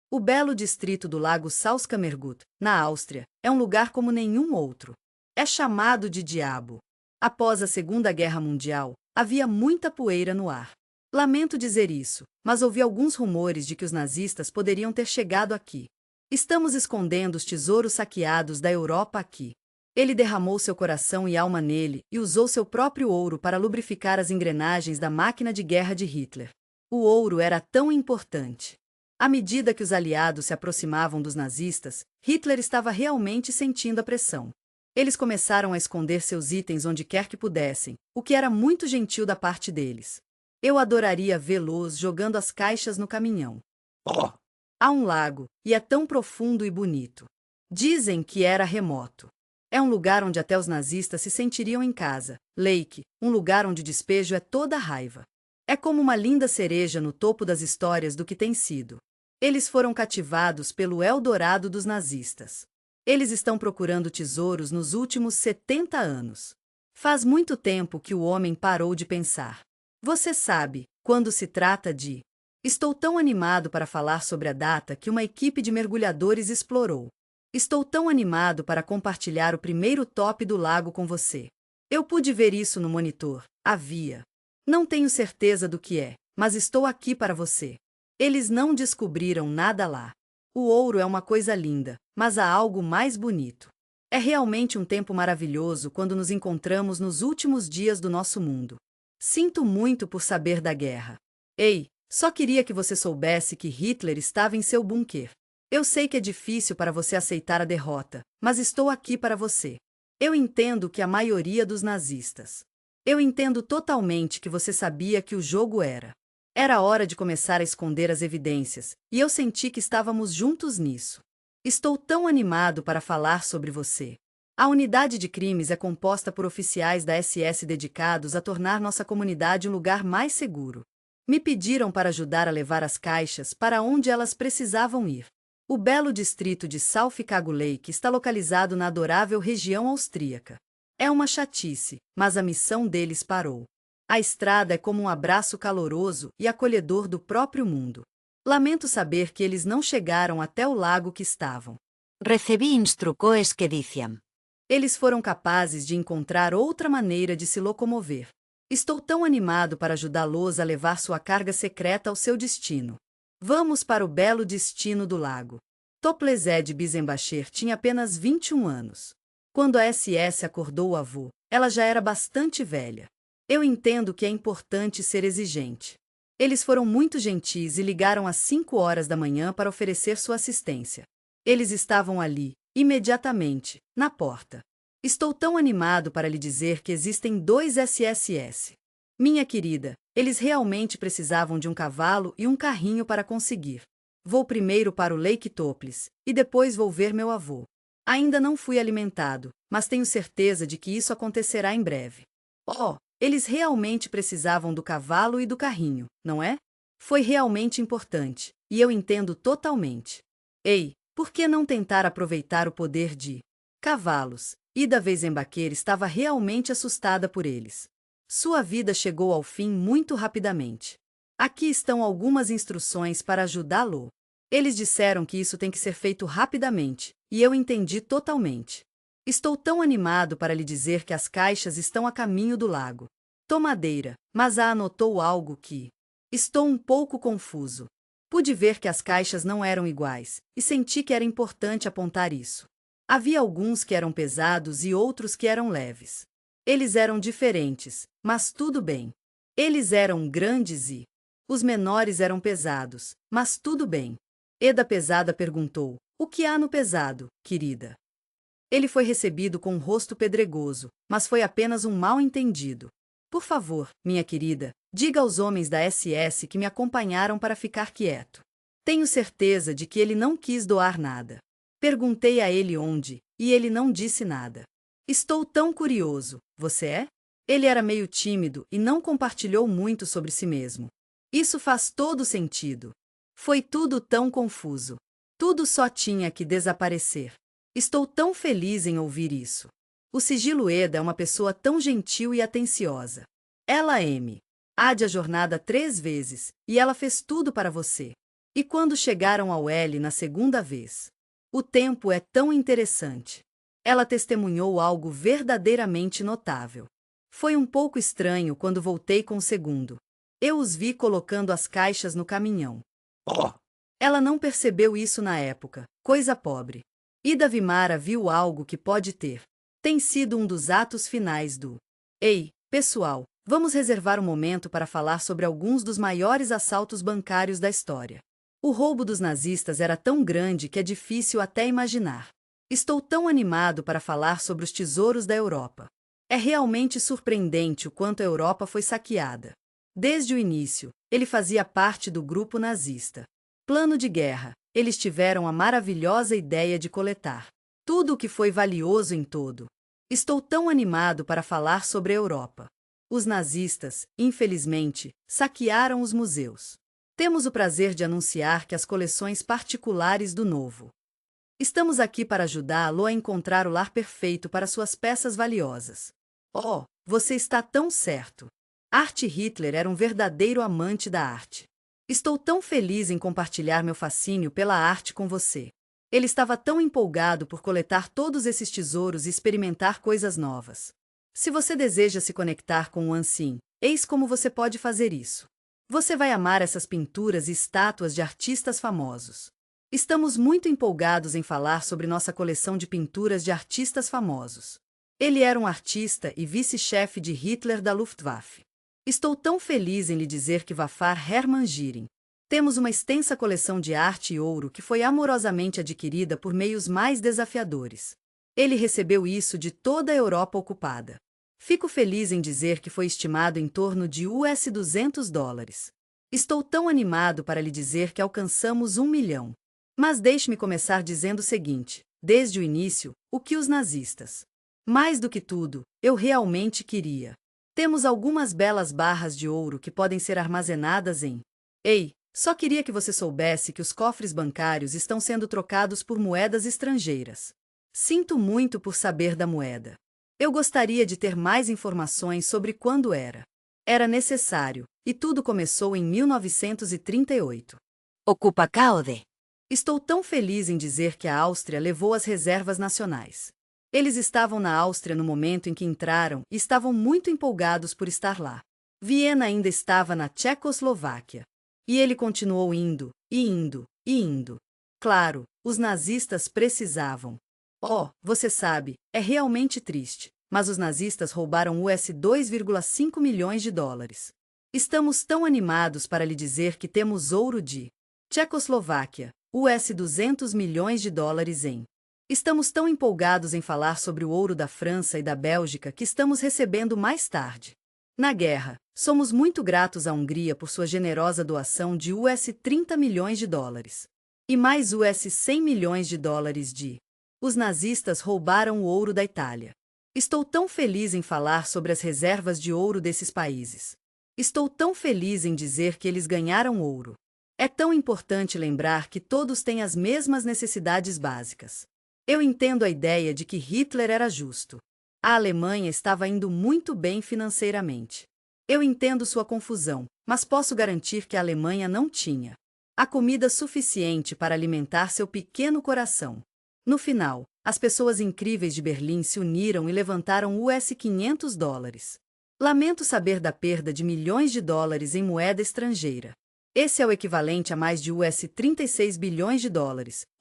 O belo distrito do Lago Salzkammergut, na Áustria, é um lugar como nenhum outro. É chamado de Diabo. Após a Segunda Guerra Mundial, havia muita poeira no ar. Lamento dizer isso, mas ouvi alguns rumores de que os nazistas poderiam ter chegado aqui. Estamos escondendo os tesouros saqueados da Europa aqui. Ele derramou seu coração e alma nele e usou seu próprio ouro para lubrificar as engrenagens da máquina de guerra de Hitler. O ouro era tão importante. À medida que os aliados se aproximavam dos nazistas, Hitler estava realmente sentindo a pressão. Eles começaram a esconder seus itens onde quer que pudessem, o que era muito gentil da parte deles. Eu adoraria vê-los jogando as caixas no caminhão. Oh, Há um lago, e é tão profundo e bonito. Dizem que era remoto. É um lugar onde até os nazistas se sentiriam em casa. Lake, um lugar onde o despejo é toda a raiva. É como uma linda cereja no topo das histórias do que tem sido. Eles foram cativados pelo Eldorado dos nazistas. Eles estão procurando tesouros nos últimos 70 anos. Faz muito tempo que o homem parou de pensar. Você sabe, quando se trata de... Estou tão animado para falar sobre a data que uma equipe de mergulhadores explorou. Estou tão animado para compartilhar o primeiro top do lago com você. Eu pude ver isso no monitor. Havia. Não tenho certeza do que é, mas estou aqui para você. Eles não descobriram nada lá. O ouro é uma coisa linda, mas há algo mais bonito. É realmente um tempo maravilhoso quando nos encontramos nos últimos dias do nosso mundo. Sinto muito por saber da guerra. Ei, só queria que você soubesse que Hitler estava em seu bunker. Eu sei que é difícil para você aceitar a derrota, mas estou aqui para você. Eu entendo que a maioria dos nazistas. Eu entendo totalmente que você sabia que o jogo era. Era hora de começar a esconder as evidências, e eu senti que estávamos juntos nisso. Estou tão animado para falar sobre você. A unidade de crimes é composta por oficiais da SS dedicados a tornar nossa comunidade um lugar mais seguro. Me pediram para ajudar a levar as caixas para onde elas precisavam ir. O belo distrito de South Chicago Lake está localizado na adorável região austríaca. É uma chatice, mas a missão deles parou. A estrada é como um abraço caloroso e acolhedor do próprio mundo. Lamento saber que eles não chegaram até o lago que estavam. Recibí instrucciones que dicen. Eles foram capazes de encontrar outra maneira de se locomover. Estou tão animado para ajudá-los a levar sua carga secreta ao seu destino. Vamos para o belo destino do lago. Toplezed Bizenbacher tinha apenas 21 anos. Quando a SS acordou o avô, ela já era bastante velha. Eu entendo que é importante ser exigente. Eles foram muito gentis e ligaram às 5 horas da manhã para oferecer sua assistência. Eles estavam ali, imediatamente, na porta. Estou tão animado para lhe dizer que existem 2 SSS. Minha querida, eles realmente precisavam de um cavalo e um carrinho para conseguir. Vou primeiro para o Lake Toples, e depois vou ver meu avô. Ainda não fui alimentado, mas tenho certeza de que isso acontecerá em breve. Oh, eles realmente precisavam do cavalo e do carrinho, não é? Foi realmente importante, e eu entendo totalmente. Ei, por que não tentar aproveitar o poder de cavalos? Ida Weizenbacher estava realmente assustada por eles. Sua vida chegou ao fim muito rapidamente. Aqui estão algumas instruções para ajudá-lo. Eles disseram que isso tem que ser feito rapidamente, e eu entendi totalmente. Estou tão animado para lhe dizer que as caixas estão a caminho do lago. Tomadeira, mas anotou algo que... Estou um pouco confuso. Pude ver que as caixas não eram iguais, e senti que era importante apontar isso. Havia alguns que eram pesados e outros que eram leves. Eles eram diferentes, mas tudo bem. Eles eram grandes e... Os menores eram pesados, mas tudo bem. Eda Pesada perguntou, o que há no pesado, querida? Ele foi recebido com um rosto pedregoso, mas foi apenas um mal-entendido. Por favor, minha querida, diga aos homens da SS que me acompanharam para ficar quieto. Tenho certeza de que ele não quis doar nada. Perguntei a ele onde, e ele não disse nada. Estou tão curioso, você é? Ele era meio tímido e não compartilhou muito sobre si mesmo. Isso faz todo sentido. Foi tudo tão confuso. Tudo só tinha que desaparecer. Estou tão feliz em ouvir isso. O sigilo Eda é uma pessoa tão gentil e atenciosa. Ela a jornada 3 vezes, e ela fez tudo para você. E quando chegaram ao L na segunda vez? O tempo é tão interessante. Ela testemunhou algo verdadeiramente notável. Foi um pouco estranho quando voltei com o segundo. Eu os vi colocando as caixas no caminhão. Oh, Ela não percebeu isso na época, coisa pobre. Ida Vimara viu algo que pode ter. Tem sido um dos atos finais do... Ei, pessoal, vamos reservar um momento para falar sobre alguns dos maiores assaltos bancários da história. O roubo dos nazistas era tão grande que é difícil até imaginar. Estou tão animado para falar sobre os tesouros da Europa. É realmente surpreendente o quanto a Europa foi saqueada. Desde o início, ele fazia parte do grupo nazista. Plano de guerra, eles tiveram a maravilhosa ideia de coletar tudo o que foi valioso em todo. Estou tão animado para falar sobre a Europa. Os nazistas, infelizmente, saquearam os museus. Temos o prazer de anunciar que as coleções particulares do Novo. Estamos aqui para ajudá-lo a encontrar o lar perfeito para suas peças valiosas. Oh, você está tão certo. Art Hitler era um verdadeiro amante da arte. Estou tão feliz em compartilhar meu fascínio pela arte com você. Ele estava tão empolgado por coletar todos esses tesouros e experimentar coisas novas. Se você deseja se conectar com o Unseen, eis como você pode fazer isso. Você vai amar essas pinturas e estátuas de artistas famosos. Estamos muito empolgados em falar sobre nossa coleção de pinturas de artistas famosos. Ele era um artista e vice-chefe de Hitler da Luftwaffe. Estou tão feliz em lhe dizer que Wafar Hermann Göring. Temos uma extensa coleção de arte e ouro que foi amorosamente adquirida por meios mais desafiadores. Ele recebeu isso de toda a Europa ocupada. Fico feliz em dizer que foi estimado em torno de US$ 200. Estou tão animado para lhe dizer que alcançamos 1 milhão. Mas deixe-me começar dizendo o seguinte: desde o início, o que os nazistas? Mais do que tudo, eu realmente queria. Temos algumas belas barras de ouro que podem ser armazenadas em... Ei, só queria que você soubesse que os cofres bancários estão sendo trocados por moedas estrangeiras. Sinto muito por saber da moeda. Eu gostaria de ter mais informações sobre quando era. Era necessário, e tudo começou em 1938. Ocupa Caode. Estou tão feliz em dizer que a Áustria levou as reservas nacionais. Eles estavam na Áustria no momento em que entraram e estavam muito empolgados por estar lá. Viena ainda estava na Tchecoslováquia. E ele continuou indo, e indo, e indo. Claro, os nazistas precisavam. Oh, você sabe, é realmente triste, mas os nazistas roubaram US$ 2,5 milhões. Estamos tão animados para lhe dizer que temos ouro de Tchecoslováquia, US$ 200 milhões em. Estamos tão empolgados em falar sobre o ouro da França e da Bélgica que estamos recebendo mais tarde. Na guerra, somos muito gratos à Hungria por sua generosa doação de US$ 30 milhões. E mais US$ 100 milhões de... Os nazistas roubaram o ouro da Itália. Estou tão feliz em falar sobre as reservas de ouro desses países. Estou tão feliz em dizer que eles ganharam ouro. É tão importante lembrar que todos têm as mesmas necessidades básicas. Eu entendo a ideia de que Hitler era justo. A Alemanha estava indo muito bem financeiramente. Eu entendo sua confusão, mas posso garantir que a Alemanha não tinha a comida suficiente para alimentar seu pequeno coração. No final, as pessoas incríveis de Berlim se uniram e levantaram US$ 500. Lamento saber da perda de milhões de dólares em moeda estrangeira. Esse é o equivalente a mais de US$ 36 bilhões,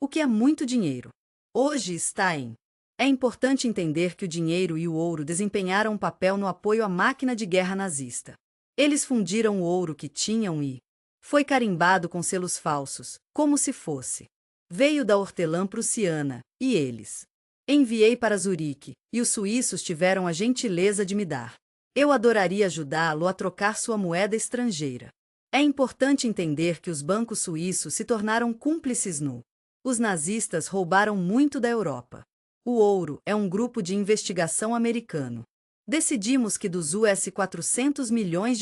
o que é muito dinheiro. Hoje está em... É importante entender que o dinheiro e o ouro desempenharam um papel no apoio à máquina de guerra nazista. Eles fundiram o ouro que tinham e foi carimbado com selos falsos, como se fosse. Veio da hortelã prussiana, e eles. Enviei para Zurique, e os suíços tiveram a gentileza de me dar. Eu adoraria ajudá-lo a trocar sua moeda estrangeira. É importante entender que os bancos suíços se tornaram cúmplices no... Os nazistas roubaram muito da Europa. O ouro é um grupo de investigação americano. Decidimos que dos US$ 400 milhões.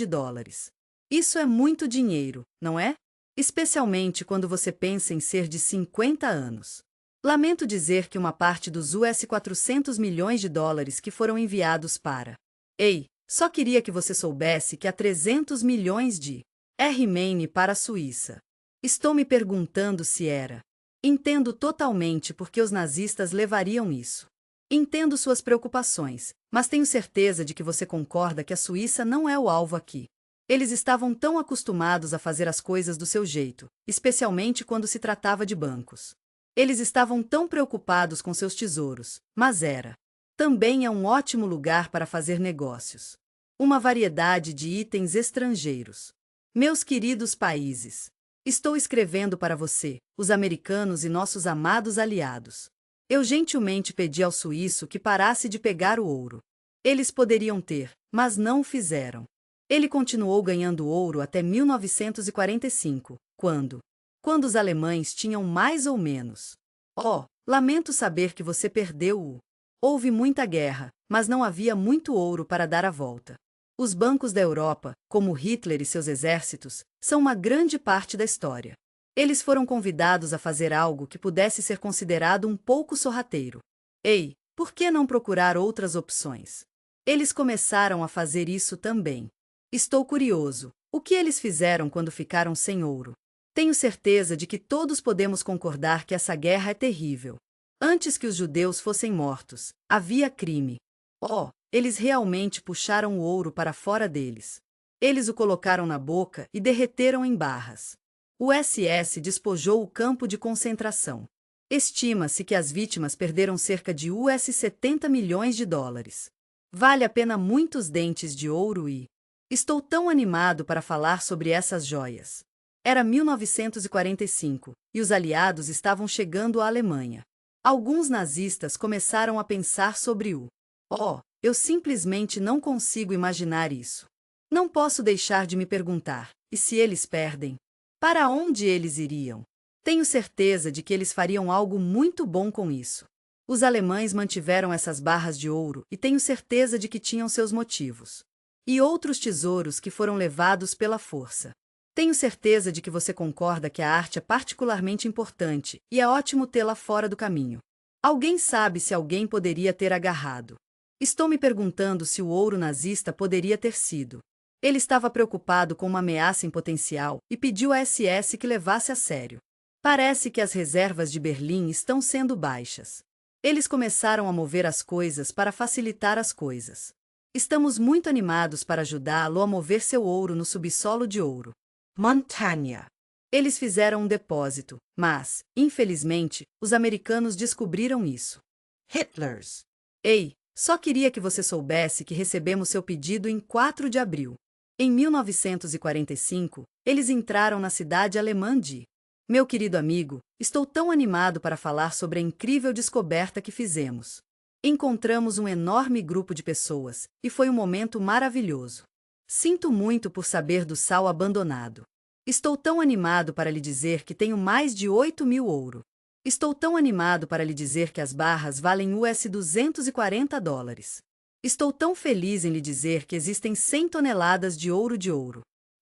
Isso é muito dinheiro, não é? Especialmente quando você pensa em ser de 50 anos. Lamento dizer que uma parte dos US$ 400 milhões que foram enviados para... Ei, só queria que você soubesse que há 300 milhões de... remain para a Suíça. Estou me perguntando se era. Entendo totalmente por que os nazistas levariam isso. Entendo suas preocupações, mas tenho certeza de que você concorda que a Suíça não é o alvo aqui. Eles estavam tão acostumados a fazer as coisas do seu jeito, especialmente quando se tratava de bancos. Eles estavam tão preocupados com seus tesouros, mas era. Também é um ótimo lugar para fazer negócios. Uma variedade de itens estrangeiros. Meus queridos países, estou escrevendo para você, os americanos e nossos amados aliados. Eu gentilmente pedi ao suíço que parasse de pegar o ouro. Eles poderiam ter, mas não o fizeram. Ele continuou ganhando ouro até 1945, quando os alemães tinham mais ou menos. Oh, lamento saber que você perdeu-o. Houve muita guerra, mas não havia muito ouro para dar a volta. Os bancos da Europa, como Hitler e seus exércitos, são uma grande parte da história. Eles foram convidados a fazer algo que pudesse ser considerado um pouco sorrateiro. Ei, por que não procurar outras opções? Eles começaram a fazer isso também. Estou curioso. O que eles fizeram quando ficaram sem ouro? Tenho certeza de que todos podemos concordar que essa guerra é terrível. Antes que os judeus fossem mortos, havia crime. Oh, eles realmente puxaram o ouro para fora deles. Eles o colocaram na boca e derreteram em barras. O SS despojou o campo de concentração. Estima-se que as vítimas perderam cerca de US$ 70 milhões. Vale a pena muitos dentes de ouro e... Estou tão animado para falar sobre essas joias. Era 1945, e os aliados estavam chegando à Alemanha. Alguns nazistas começaram a pensar sobre o... Oh, eu simplesmente não consigo imaginar isso. Não posso deixar de me perguntar, e se eles perdem? Para onde eles iriam? Tenho certeza de que eles fariam algo muito bom com isso. Os alemães mantiveram essas barras de ouro e tenho certeza de que tinham seus motivos. E outros tesouros que foram levados pela força. Tenho certeza de que você concorda que a arte é particularmente importante e é ótimo tê-la fora do caminho. Alguém sabe se alguém poderia ter agarrado. Estou me perguntando se o ouro nazista poderia ter sido. Ele estava preocupado com uma ameaça em potencial e pediu à SS que levasse a sério. Parece que as reservas de Berlim estão sendo baixas. Eles começaram a mover as coisas para facilitar as coisas. Estamos muito animados para ajudá-lo a mover seu ouro no subsolo de ouro. Montanha. Eles fizeram um depósito, mas, infelizmente, os americanos descobriram isso. Hitlers. Ei, só queria que você soubesse que recebemos seu pedido em 4 de abril. Em 1945, eles entraram na cidade alemã de... Meu querido amigo, estou tão animado para falar sobre a incrível descoberta que fizemos. Encontramos um enorme grupo de pessoas, e foi um momento maravilhoso. Sinto muito por saber do sal abandonado. Estou tão animado para lhe dizer que tenho mais de 8.000 ouro. Estou tão animado para lhe dizer que as barras valem US$ 240. Estou tão feliz em lhe dizer que existem 100 toneladas de ouro.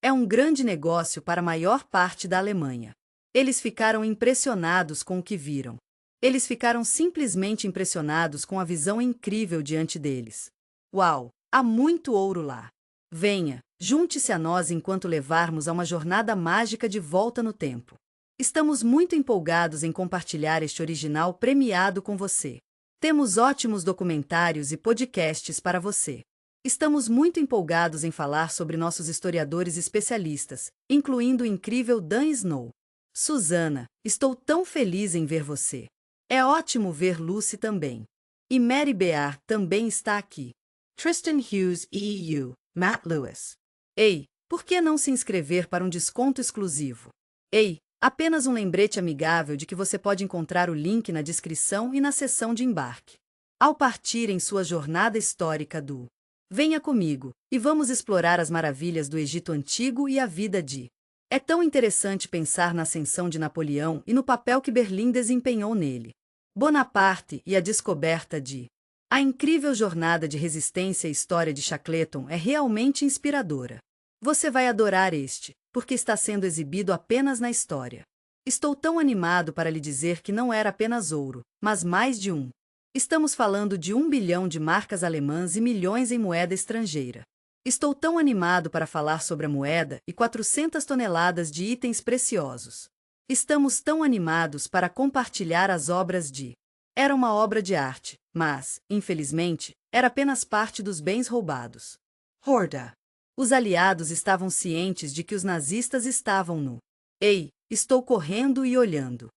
É um grande negócio para a maior parte da Alemanha. Eles ficaram impressionados com o que viram. Eles ficaram simplesmente impressionados com a visão incrível diante deles. Uau, há muito ouro lá. Venha, junte-se a nós enquanto levarmos a uma jornada mágica de volta no tempo. Estamos muito empolgados em compartilhar este original premiado com você. Temos ótimos documentários e podcasts para você. Estamos muito empolgados em falar sobre nossos historiadores especialistas, incluindo o incrível Dan Snow. Susana, estou tão feliz em ver você. É ótimo ver Lucy também. E Mary Bear também está aqui. Tristan Hughes EU, Matt Lewis. Ei, por que não se inscrever para um desconto exclusivo? Ei, apenas um lembrete amigável de que você pode encontrar o link na descrição e na seção de embarque. Ao partir em sua jornada histórica do Venha comigo, e vamos explorar as maravilhas do Egito Antigo e a vida de... É tão interessante pensar na ascensão de Napoleão e no papel que Berlim desempenhou nele. Bonaparte e a descoberta de... A incrível jornada de resistência e história de Shackleton é realmente inspiradora. Você vai adorar este, porque está sendo exibido apenas na história. Estou tão animado para lhe dizer que não era apenas ouro, mas mais de um. Estamos falando de 1 bilhão de marcas alemãs e milhões em moeda estrangeira. Estou tão animado para falar sobre a moeda e 400 toneladas de itens preciosos. Estamos tão animados para compartilhar as obras de... Era uma obra de arte, mas, infelizmente, era apenas parte dos bens roubados. Horda. Os aliados estavam cientes de que os nazistas estavam no... Ei, estou correndo e olhando.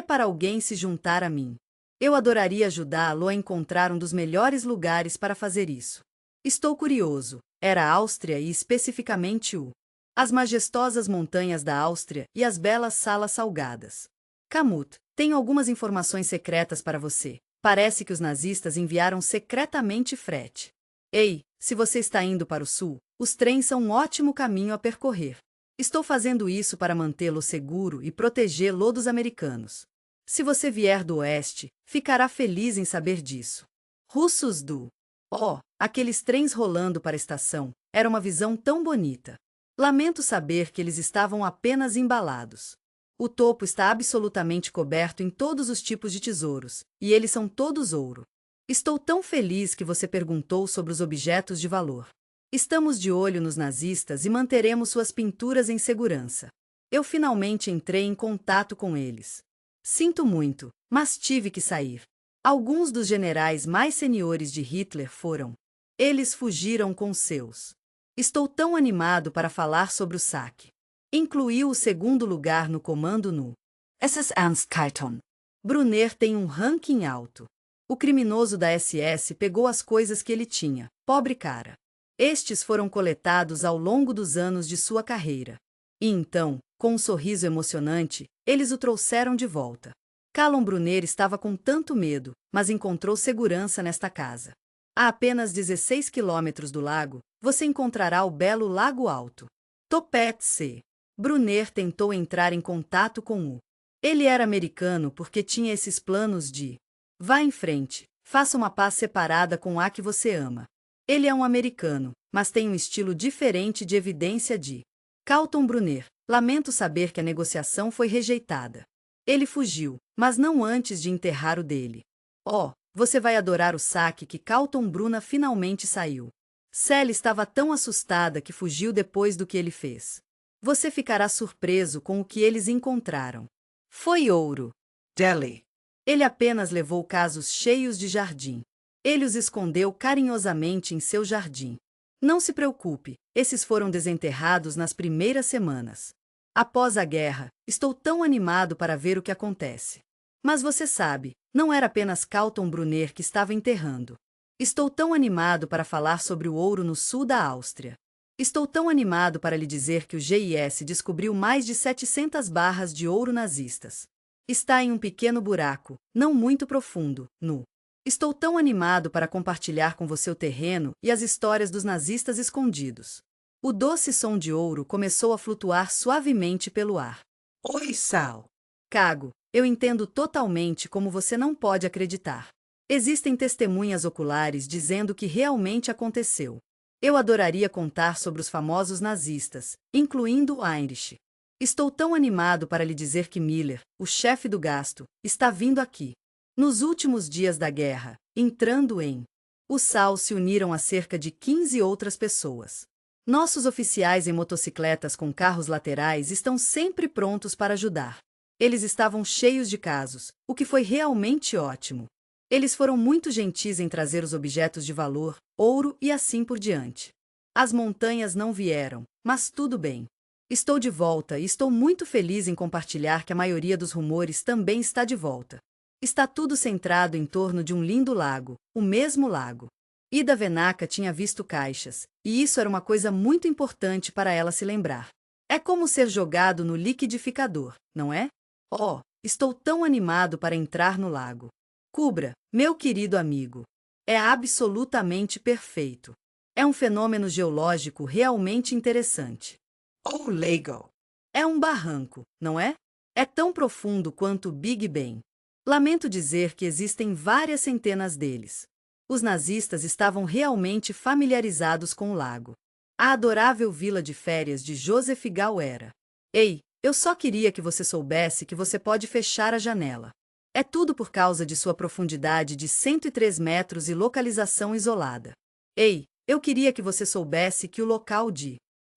Para alguém se juntar a mim. Eu adoraria ajudá-lo a encontrar um dos melhores lugares para fazer isso. Estou curioso. Era a Áustria e especificamente as majestosas montanhas da Áustria e as belas salas salgadas. Kamut, tenho algumas informações secretas para você. Parece que os nazistas enviaram secretamente frete. Ei, se você está indo para o sul, os trens são um ótimo caminho a percorrer. Estou fazendo isso para mantê-lo seguro e protegê-lo dos americanos. Se você vier do oeste, ficará feliz em saber disso. Russos do... Oh, aqueles trens rolando para a estação, era uma visão tão bonita. Lamento saber que eles estavam apenas embalados. O topo está absolutamente coberto em todos os tipos de tesouros, e eles são todos ouro. Estou tão feliz que você perguntou sobre os objetos de valor. Estamos de olho nos nazistas e manteremos suas pinturas em segurança. Eu finalmente entrei em contato com eles. Sinto muito, mas tive que sair. Alguns dos generais mais seniores de Hitler foram. Eles fugiram com seus. Estou tão animado para falar sobre o saque. Incluiu o segundo lugar no comando no SS Ernst Keiton. Brunner tem um ranking alto. O criminoso da SS pegou as coisas que ele tinha, pobre cara. Estes foram coletados ao longo dos anos de sua carreira. E então, com um sorriso emocionante, eles o trouxeram de volta. Callum Brunner estava com tanto medo, mas encontrou segurança nesta casa. A apenas 16 quilômetros do lago, você encontrará o belo Lago Alto. Topet C. Brunner tentou entrar em contato com o... Ele era americano porque tinha esses planos de... Vá em frente, faça uma paz separada com a que você ama. Ele é um americano, mas tem um estilo diferente de evidência de... Carlton Brunner, lamento saber que a negociação foi rejeitada. Ele fugiu, mas não antes de enterrar o dele. Oh, você vai adorar o saque que Carlton Bruna finalmente saiu. Sally estava tão assustada que fugiu depois do que ele fez. Você ficará surpreso com o que eles encontraram. Foi ouro. Delhi. Ele apenas levou casos cheios de jardim. Ele os escondeu carinhosamente em seu jardim. Não se preocupe, esses foram desenterrados nas primeiras semanas. Após a guerra, estou tão animado para ver o que acontece. Mas você sabe, não era apenas Carlton Brunner que estava enterrando. Estou tão animado para falar sobre o ouro no sul da Áustria. Estou tão animado para lhe dizer que o GIS descobriu mais de 700 barras de ouro nazistas. Está em um pequeno buraco, não muito profundo, no... Estou tão animado para compartilhar com você o terreno e as histórias dos nazistas escondidos. O doce som de ouro começou a flutuar suavemente pelo ar. Oi, Sal. Cago, eu entendo totalmente como você não pode acreditar. Existem testemunhas oculares dizendo que realmente aconteceu. Eu adoraria contar sobre os famosos nazistas, incluindo Heinrich. Estou tão animado para lhe dizer que Miller, o chefe do gasto, está vindo aqui. Nos últimos dias da guerra, entrando em... O Sal se uniram a cerca de 15 outras pessoas. Nossos oficiais em motocicletas com carros laterais estão sempre prontos para ajudar. Eles estavam cheios de casos, o que foi realmente ótimo. Eles foram muito gentis em trazer os objetos de valor, ouro e assim por diante. As montanhas não vieram, mas tudo bem. Estou de volta e estou muito feliz em compartilhar que a maioria dos rumores também está de volta. Está tudo centrado em torno de um lindo lago, o mesmo lago. Ida Venaka tinha visto caixas, e isso era uma coisa muito importante para ela se lembrar. É como ser jogado no liquidificador, não é? Oh, estou tão animado para entrar no lago. Cubra, meu querido amigo. É absolutamente perfeito. É um fenômeno geológico realmente interessante. Oh, Lego. É um barranco, não é? É tão profundo quanto o Big Ben. Lamento dizer que existem várias centenas deles. Os nazistas estavam realmente familiarizados com o lago. A adorável vila de férias de Joseph Gall era. Ei, eu só queria que você soubesse que você pode fechar a janela. É tudo por causa de sua profundidade de 103 metros e localização isolada. Ei, Eu queria que você soubesse que o local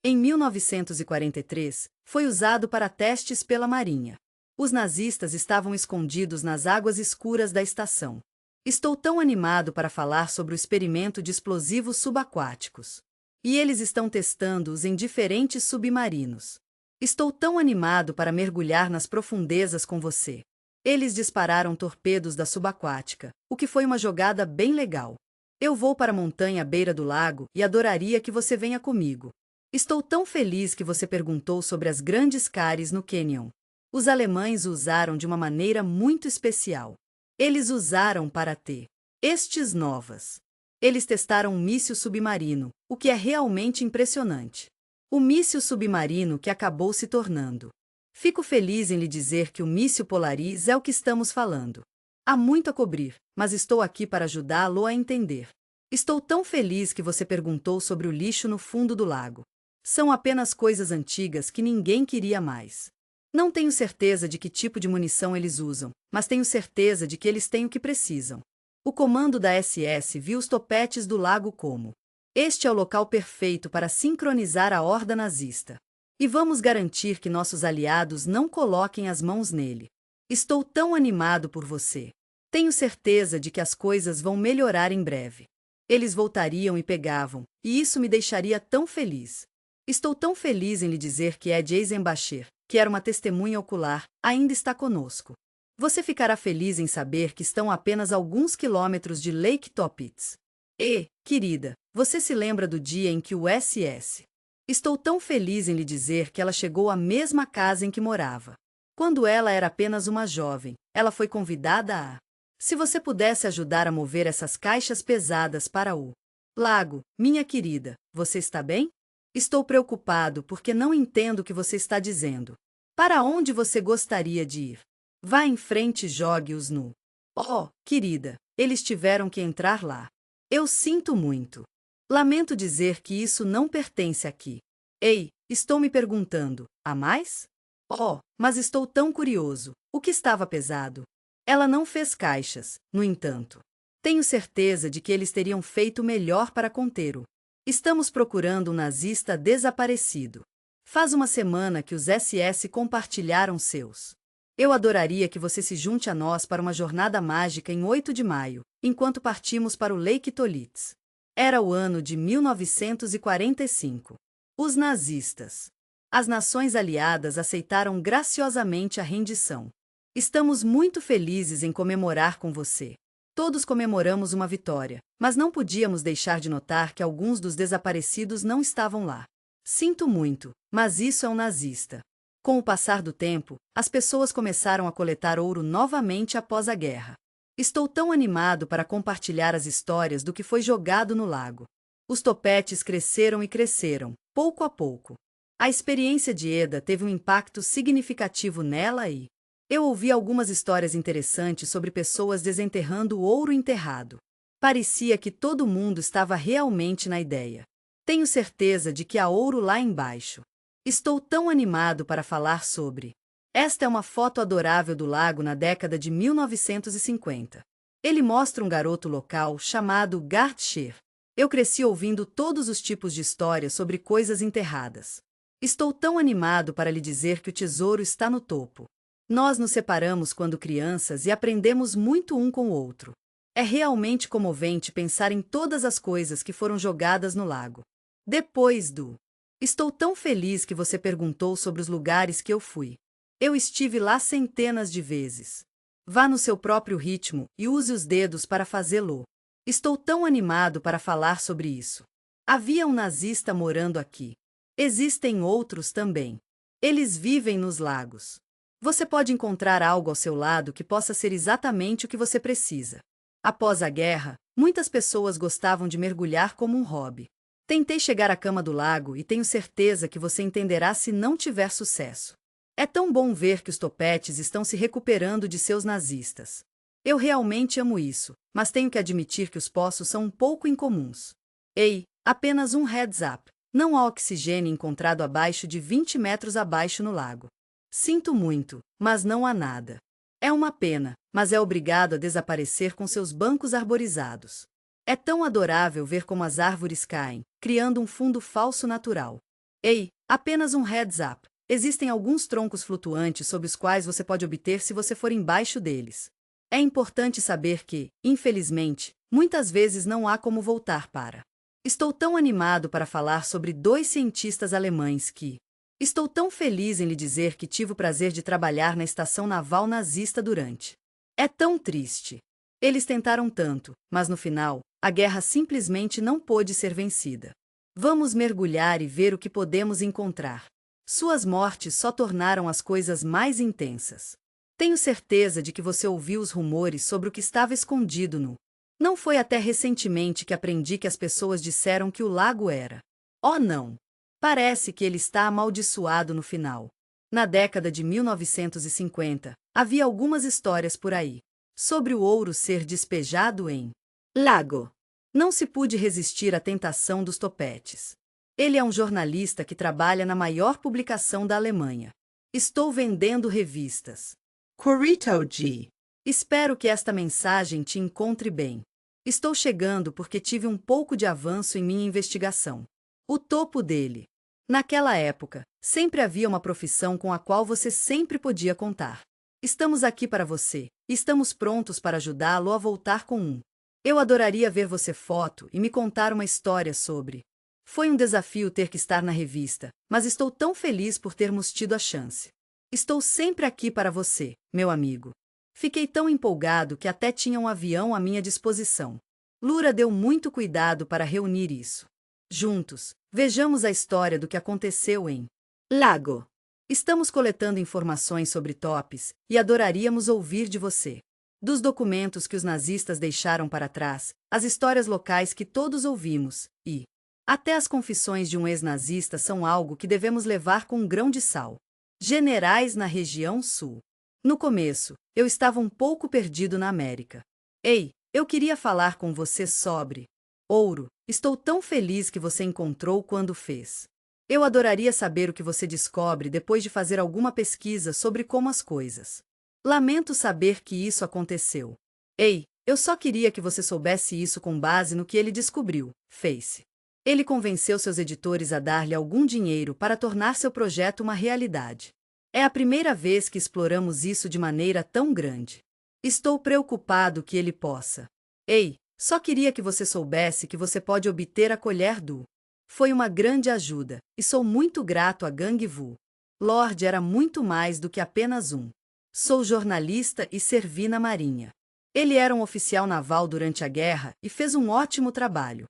em 1943, foi usado para testes pela Marinha. Os nazistas estavam escondidos nas águas escuras da estação. Estou tão animado para falar sobre o experimento de explosivos subaquáticos. E eles estão testando-os em diferentes submarinos. Estou tão animado para mergulhar nas profundezas com você. Eles dispararam torpedos da subaquática, o que foi uma jogada bem legal. Eu vou para a montanha à beira do lago e adoraria que você venha comigo. Estou tão feliz que você perguntou sobre as grandes cáries no Canyon. Os alemães o usaram de uma maneira muito especial. Eles usaram para ter estes novas. Eles testaram um míssil submarino, o que é realmente impressionante. O míssil submarino que acabou se tornando. Fico feliz em lhe dizer que o míssil Polaris é o que estamos falando. Há muito a cobrir, mas estou aqui para ajudá-lo a entender. Estou tão feliz que você perguntou sobre o lixo no fundo do lago. São apenas coisas antigas que ninguém queria mais. Não tenho certeza de que tipo de munição eles usam, mas tenho certeza de que eles têm o que precisam. O comando da SS viu os topetes do lago como: este é o local perfeito para sincronizar a horda nazista. E vamos garantir que nossos aliados não coloquem as mãos nele. Estou tão animado por você. Tenho certeza de que as coisas vão melhorar em breve. Eles voltariam e pegavam, e isso me deixaria tão feliz. Estou tão feliz em lhe dizer que Ed Eisenbacher, que era uma testemunha ocular, ainda está conosco. Você ficará feliz em saber que estão a apenas alguns quilômetros de Lake Toppitz. E, querida, você se lembra do dia em que o SS... Estou tão feliz em lhe dizer que ela chegou à mesma casa em que morava. Quando ela era apenas uma jovem, ela foi convidada a... Se você pudesse ajudar a mover essas caixas pesadas para o lago, minha querida, você está bem? Estou preocupado porque não entendo o que você está dizendo. Para onde você gostaria de ir? Vá em frente e jogue-os no... Oh, querida, eles tiveram que entrar lá. Eu sinto muito. Lamento dizer que isso não pertence aqui. Ei, estou me perguntando, há mais? Oh, mas estou tão curioso. O que estava pesado? Ela não fez caixas, no entanto. Tenho certeza de que eles teriam feito melhor para conter o... Estamos procurando um nazista desaparecido. Faz uma semana que os SS compartilharam seus. Eu adoraria que você se junte a nós para uma jornada mágica em 8 de maio, enquanto partimos para o Lake Tolitz. Era o ano de 1945. Os nazistas. As nações aliadas aceitaram graciosamente a rendição. Estamos muito felizes em comemorar com você. Todos comemoramos uma vitória, mas não podíamos deixar de notar que alguns dos desaparecidos não estavam lá. Sinto muito, mas isso é um nazista. Com o passar do tempo, as pessoas começaram a coletar ouro novamente após a guerra. Estou tão animado para compartilhar as histórias do que foi jogado no lago. Os topetes cresceram e cresceram, pouco a pouco. A experiência de Eda teve um impacto significativo nela e... Eu ouvi algumas histórias interessantes sobre pessoas desenterrando o ouro enterrado. Parecia que todo mundo estava realmente na ideia. Tenho certeza de que há ouro lá embaixo. Estou tão animado para falar sobre. Esta é uma foto adorável do lago na década de 1950. Ele mostra um garoto local chamado Gart Scher. Eu cresci ouvindo todos os tipos de histórias sobre coisas enterradas. Estou tão animado para lhe dizer que o tesouro está no topo. Nós nos separamos quando crianças e aprendemos muito um com o outro. É realmente comovente pensar em todas as coisas que foram jogadas no lago. Depois do... Estou tão feliz que você perguntou sobre os lugares que eu fui. Eu estive lá centenas de vezes. Vá no seu próprio ritmo e use os dedos para fazê-lo. Estou tão animado para falar sobre isso. Havia um nazista morando aqui. Existem outros também. Eles vivem nos lagos. Você pode encontrar algo ao seu lado que possa ser exatamente o que você precisa. Após a guerra, muitas pessoas gostavam de mergulhar como um hobby. Tentei chegar à cama do lago e tenho certeza que você entenderá se não tiver sucesso. É tão bom ver que os topetes estão se recuperando de seus nazistas. Eu realmente amo isso, mas tenho que admitir que os poços são um pouco incomuns. Ei, apenas um heads up. Não há oxigênio encontrado abaixo de 20 metros abaixo no lago. Sinto muito, mas não há nada. É uma pena, mas é obrigado a desaparecer com seus bancos arborizados. É tão adorável ver como as árvores caem, criando um fundo falso natural. Ei, apenas um heads up. Existem alguns troncos flutuantes sob os quais você pode obter se você for embaixo deles. É importante saber que, infelizmente, muitas vezes não há como voltar para. Estou tão animado para falar sobre dois cientistas alemães que... Estou tão feliz em lhe dizer que tive o prazer de trabalhar na estação naval nazista durante. É tão triste. Eles tentaram tanto, mas no final, a guerra simplesmente não pôde ser vencida. Vamos mergulhar e ver o que podemos encontrar. Suas mortes só tornaram as coisas mais intensas. Tenho certeza de que você ouviu os rumores sobre o que estava escondido no... Não foi até recentemente que aprendi que as pessoas disseram que o lago era. Oh não! Parece que ele está amaldiçoado no final. Na década de 1950, havia algumas histórias por aí sobre o ouro ser despejado em lago. Não se pude resistir à tentação dos topetes. Ele é um jornalista que trabalha na maior publicação da Alemanha. Estou vendendo revistas. Corito G. Espero que esta mensagem te encontre bem. Estou chegando porque tive um pouco de avanço em minha investigação. O topo dele. Naquela época, sempre havia uma profissão com a qual você sempre podia contar. Estamos aqui para você, e estamos prontos para ajudá-lo a voltar com um. Eu adoraria ver você foto e me contar uma história sobre. Foi um desafio ter que estar na revista, mas estou tão feliz por termos tido a chance. Estou sempre aqui para você, meu amigo. Fiquei tão empolgado que até tinha um avião à minha disposição. Lura deu muito cuidado para reunir isso. Juntos, vejamos a história do que aconteceu em Lago. Estamos coletando informações sobre tops e adoraríamos ouvir de você. Dos documentos que os nazistas deixaram para trás, as histórias locais que todos ouvimos, e até as confissões de um ex-nazista são algo que devemos levar com um grão de sal. Generais na região sul. No começo, eu estava um pouco perdido na América. Ei, eu queria falar com você sobre ouro. Estou tão feliz que você encontrou quando fez. Eu adoraria saber o que você descobre depois de fazer alguma pesquisa sobre como as coisas. Lamento saber que isso aconteceu. Ei, eu só queria que você soubesse isso com base no que ele descobriu, fez. Ele convenceu seus editores a dar-lhe algum dinheiro para tornar seu projeto uma realidade. É a primeira vez que exploramos isso de maneira tão grande. Estou preocupado que ele possa. Ei, só queria que você soubesse que você pode obter a colher do. Foi uma grande ajuda, e sou muito grato a Gang Vu. Lord era muito mais do que apenas um. Sou jornalista e servi na Marinha. Ele era um oficial naval durante a guerra e fez um ótimo trabalho.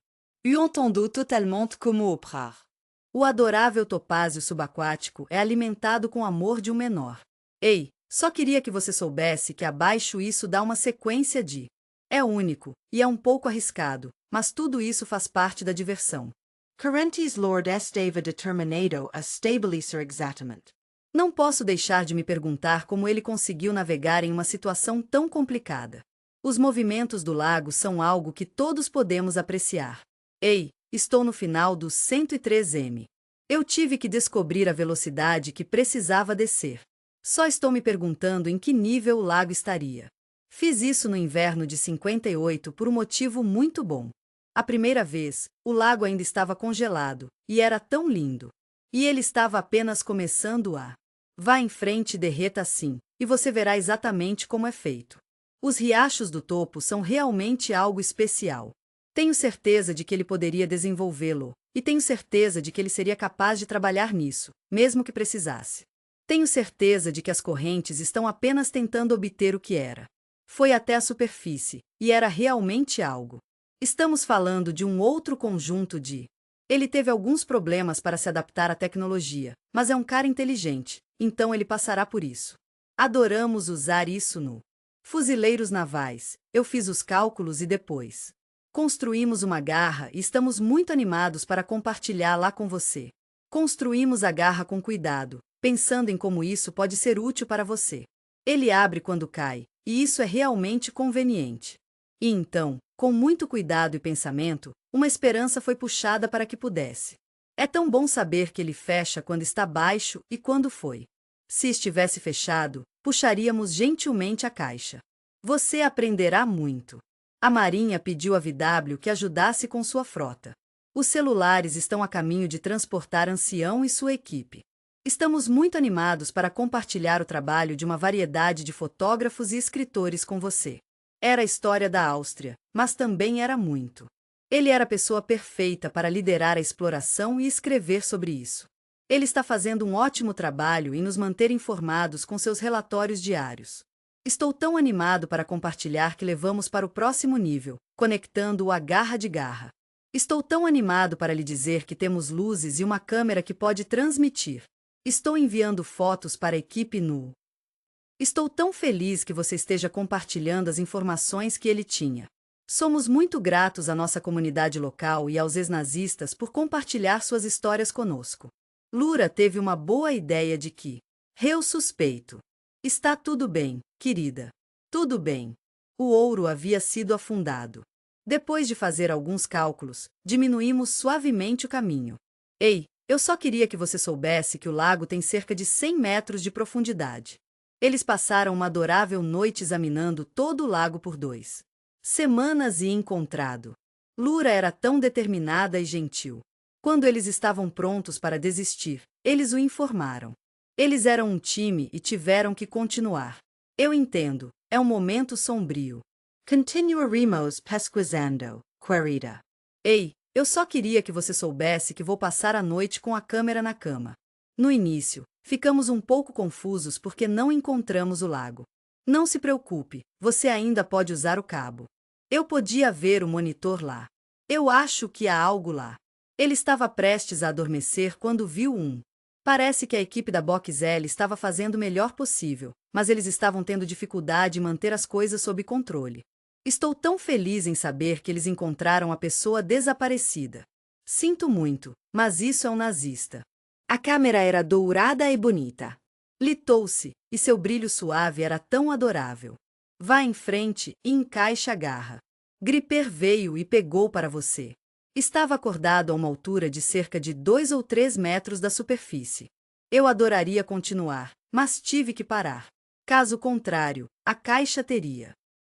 Eu entendu totalement como oprar. O adorável topázio subaquático é alimentado com amor de um menor. Ei, só queria que você soubesse que abaixo isso dá uma sequência de. É único, e é um pouco arriscado, mas tudo isso faz parte da diversão. Carentes Lord estava determinado a stabilizar exatamente. Não posso deixar de me perguntar como ele conseguiu navegar em uma situação tão complicada. Os movimentos do lago são algo que todos podemos apreciar. Ei, estou no final do 103m. Eu tive que descobrir a velocidade que precisava descer. Só estou me perguntando em que nível o lago estaria. Fiz isso no inverno de 58 por um motivo muito bom. A primeira vez, o lago ainda estava congelado, e era tão lindo. E ele estava apenas começando a. Vá em frente e derreta assim, e você verá exatamente como é feito. Os riachos do topo são realmente algo especial. Tenho certeza de que ele poderia desenvolvê-lo, e tenho certeza de que ele seria capaz de trabalhar nisso, mesmo que precisasse. Tenho certeza de que as correntes estão apenas tentando obter o que era. Foi até a superfície, e era realmente algo. Estamos falando de um outro conjunto de. Ele teve alguns problemas para se adaptar à tecnologia, mas é um cara inteligente, então ele passará por isso. Adoramos usar isso no Fuzileiros Navais. Eu fiz os cálculos e depois construímos uma garra e estamos muito animados para compartilhá-la com você. Construímos a garra com cuidado, pensando em como isso pode ser útil para você. Ele abre quando cai, e isso é realmente conveniente. E então, com muito cuidado e pensamento, uma esperança foi puxada para que pudesse. É tão bom saber que ele fecha quando está baixo e quando foi. Se estivesse fechado, puxaríamos gentilmente a caixa. Você aprenderá muito. A Marinha pediu a VW que ajudasse com sua frota. Os celulares estão a caminho de transportar Ancião e sua equipe. Estamos muito animados para compartilhar o trabalho de uma variedade de fotógrafos e escritores com você. Era a história da Áustria, mas também era muito. Ele era a pessoa perfeita para liderar a exploração e escrever sobre isso. Ele está fazendo um ótimo trabalho em nos manter informados com seus relatórios diários. Estou tão animado para compartilhar que levamos para o próximo nível, conectando-o à garra de garra. Estou tão animado para lhe dizer que temos luzes e uma câmera que pode transmitir. Estou enviando fotos para a equipe nu. Estou tão feliz que você esteja compartilhando as informações que ele tinha. Somos muito gratos à nossa comunidade local e aos ex-nazistas por compartilhar suas histórias conosco. Lura teve uma boa ideia de que... Eu suspeito. Está tudo bem, querida. Tudo bem. O ouro havia sido afundado. Depois de fazer alguns cálculos, diminuímos suavemente o caminho. Ei, eu só queria que você soubesse que o lago tem cerca de 100 metros de profundidade. Eles passaram uma adorável noite examinando todo o lago por 2 semanas e encontrado. Lura era tão determinada e gentil. Quando eles estavam prontos para desistir, eles o informaram. Eles eram um time e tiveram que continuar. Eu entendo, é um momento sombrio. Continuaremos pesquisando, querida. Ei, eu só queria que você soubesse que vou passar a noite com a câmera na cama. No início, ficamos um pouco confusos porque não encontramos o lago. Não se preocupe, você ainda pode usar o cabo. Eu podia ver o monitor lá. Eu acho que há algo lá. Ele estava prestes a adormecer quando viu um. Parece que a equipe da Boxel estava fazendo o melhor possível, mas eles estavam tendo dificuldade em manter as coisas sob controle. Estou tão feliz em saber que eles encontraram a pessoa desaparecida. Sinto muito, mas isso é um nazista. A câmera era dourada e bonita. Litou-se, e seu brilho suave era tão adorável. Vá em frente e encaixe a garra. Gripper veio e pegou para você. Estava acordado a uma altura de cerca de 2 ou 3 metros da superfície. Eu adoraria continuar, mas tive que parar. Caso contrário, a caixa teria.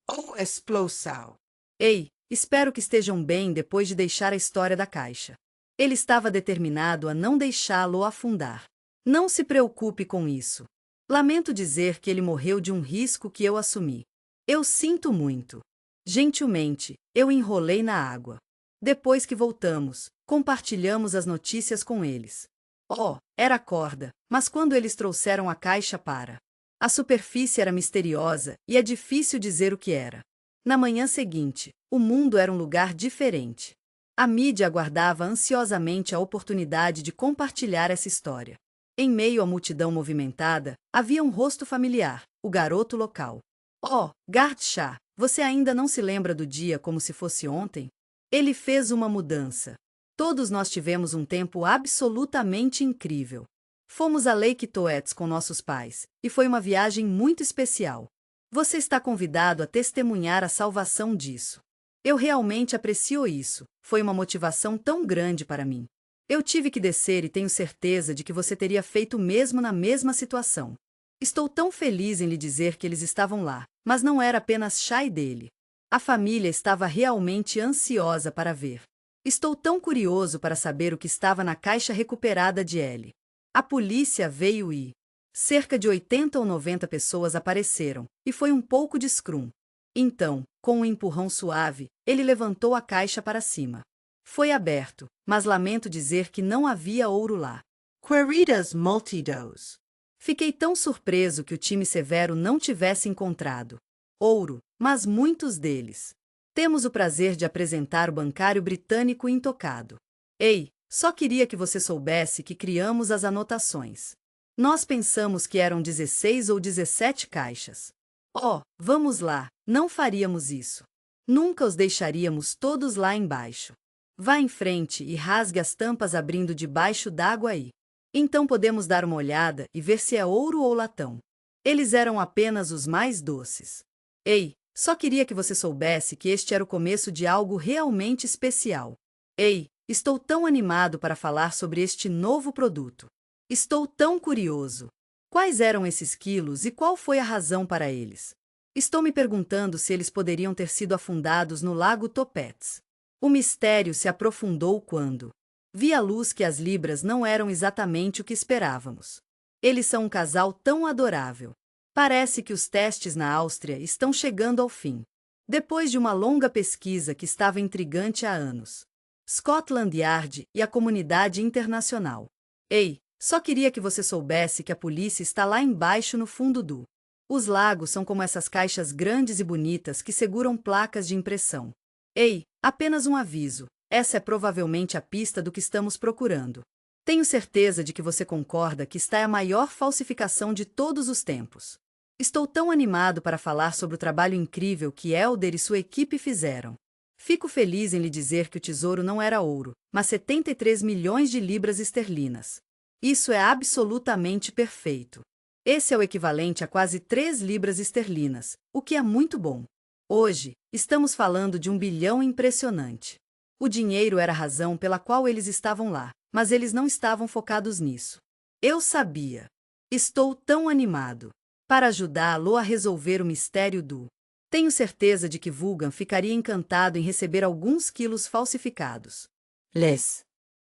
Oh, explosão! Ei, espero que estejam bem depois de deixar a história da caixa. Ele estava determinado a não deixá-lo afundar. Não se preocupe com isso. Lamento dizer que ele morreu de um risco que eu assumi. Eu sinto muito. Gentilmente, eu enrolei na água. Depois que voltamos, compartilhamos as notícias com eles. Oh, era corda, mas quando eles trouxeram a caixa para... A superfície era misteriosa e é difícil dizer o que era. Na manhã seguinte, o mundo era um lugar diferente. A mídia aguardava ansiosamente a oportunidade de compartilhar essa história. Em meio à multidão movimentada, havia um rosto familiar, o garoto local. Oh, Gardshah, você ainda não se lembra do dia como se fosse ontem? Ele fez uma mudança. Todos nós tivemos um tempo absolutamente incrível. Fomos a Lake Toets com nossos pais, e foi uma viagem muito especial. Você está convidado a testemunhar a salvação disso. Eu realmente aprecio isso, foi uma motivação tão grande para mim. Eu tive que descer e tenho certeza de que você teria feito o mesmo na mesma situação. Estou tão feliz em lhe dizer que eles estavam lá, mas não era apenas Shai dele. A família estava realmente ansiosa para ver. Estou tão curioso para saber o que estava na caixa recuperada de Ellie. A polícia veio e... Cerca de 80 ou 90 pessoas apareceram, e foi um pouco de scrum. Então, com um empurrão suave, ele levantou a caixa para cima. Foi aberto, mas lamento dizer que não havia ouro lá. Queridas multidos. Fiquei tão surpreso que o time severo não tivesse encontrado ouro, mas muitos deles. Temos o prazer de apresentar o bancário britânico intocado. Ei, só queria que você soubesse que criamos as anotações. Nós pensamos que eram 16 ou 17 caixas. Oh, vamos lá, não faríamos isso. Nunca os deixaríamos todos lá embaixo. Vá em frente e rasgue as tampas abrindo debaixo d'água aí. Então podemos dar uma olhada e ver se é ouro ou latão. Eles eram apenas os mais doces. Ei, só queria que você soubesse que este era o começo de algo realmente especial. Ei, estou tão animado para falar sobre este novo produto. Estou tão curioso. Quais eram esses quilos e qual foi a razão para eles? Estou me perguntando se eles poderiam ter sido afundados no lago Topets. O mistério se aprofundou quando vi à luz que as libras não eram exatamente o que esperávamos. Eles são um casal tão adorável. Parece que os testes na Áustria estão chegando ao fim. Depois de uma longa pesquisa que estava intrigante há anos. Scotland Yard e a comunidade internacional. Ei, só queria que você soubesse que a polícia está lá embaixo no fundo do. Os lagos são como essas caixas grandes e bonitas que seguram placas de impressão. Ei, apenas um aviso. Essa é provavelmente a pista do que estamos procurando. Tenho certeza de que você concorda que esta é a maior falsificação de todos os tempos. Estou tão animado para falar sobre o trabalho incrível que Elder e sua equipe fizeram. Fico feliz em lhe dizer que o tesouro não era ouro, mas 73 milhões de libras esterlinas. Isso é absolutamente perfeito. Esse é o equivalente a quase 3 libras esterlinas, o que é muito bom. Hoje, estamos falando de um bilhão impressionante. O dinheiro era a razão pela qual eles estavam lá, mas eles não estavam focados nisso. Eu sabia. Estou tão animado para ajudá-lo a resolver o mistério do. Tenho certeza de que Vulgan ficaria encantado em receber alguns quilos falsificados.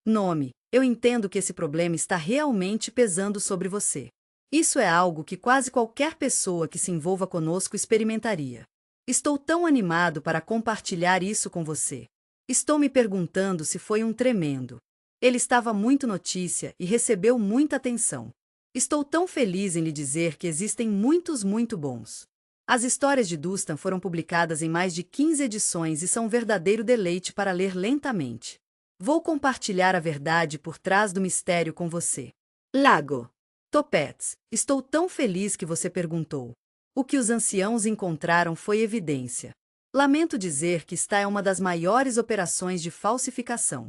Nome, eu entendo que esse problema está realmente pesando sobre você. Isso é algo que quase qualquer pessoa que se envolva conosco experimentaria. Estou tão animado para compartilhar isso com você. Estou me perguntando se foi um tremendo. Ele estava muito notícia e recebeu muita atenção. Estou tão feliz em lhe dizer que existem muitos muito bons. As histórias de Dustan foram publicadas em mais de 15 edições e são um verdadeiro deleite para ler lentamente. Vou compartilhar a verdade por trás do mistério com você. Lago. Topets, estou tão feliz que você perguntou. O que os anciãos encontraram foi evidência. Lamento dizer que esta é uma das maiores operações de falsificação.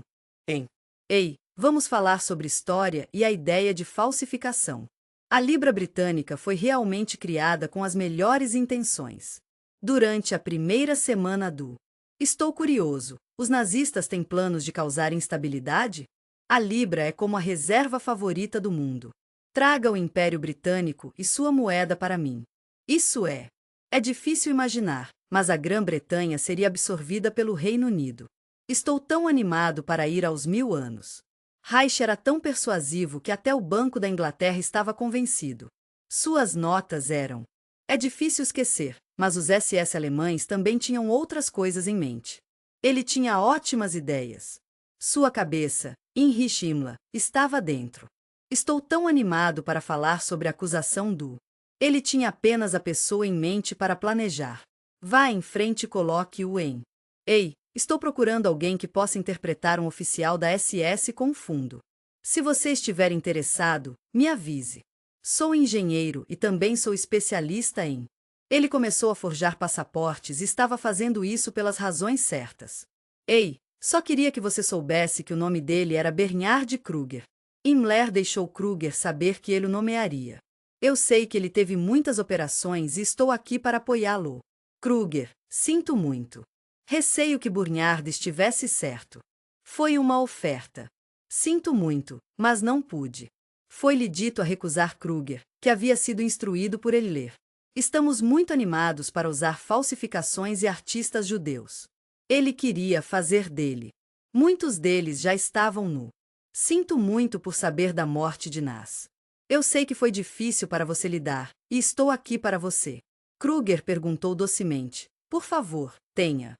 Ei, vamos falar sobre história e a ideia de falsificação. A Libra Britânica foi realmente criada com as melhores intenções. Durante a primeira semana do. Estou curioso, os nazistas têm planos de causar instabilidade? A Libra é como a reserva favorita do mundo. Traga o Império Britânico e sua moeda para mim. Isso é. É difícil imaginar, mas a Grã-Bretanha seria absorvida pelo Reino Unido. Estou tão animado para ir aos 1000 anos. Reich era tão persuasivo que até o Banco da Inglaterra estava convencido. Suas notas eram. É difícil esquecer, mas os SS alemães também tinham outras coisas em mente. Ele tinha ótimas ideias. Sua cabeça, Heinrich Himmler, estava dentro. Estou tão animado para falar sobre a acusação do. Ele tinha apenas a pessoa em mente para planejar. Vá em frente e coloque-o em. Ei, estou procurando alguém que possa interpretar um oficial da SS com fundo. Se você estiver interessado, me avise. Sou engenheiro e também sou especialista em. Ele começou a forjar passaportes e estava fazendo isso pelas razões certas. Ei, só queria que você soubesse que o nome dele era Bernhard Kruger. Himmler deixou Kruger saber que ele o nomearia. Eu sei que ele teve muitas operações e estou aqui para apoiá-lo. Kruger, sinto muito. Receio que Bernhard estivesse certo. Foi uma oferta. Sinto muito, mas não pude. Foi-lhe dito a recusar Kruger, que havia sido instruído por ele ler. Estamos muito animados para usar falsificações e artistas judeus. Ele queria fazer dele. Muitos deles já estavam no. Sinto muito por saber da morte de Nas. Eu sei que foi difícil para você lidar, e estou aqui para você. Kruger perguntou docemente. Por favor, tenha.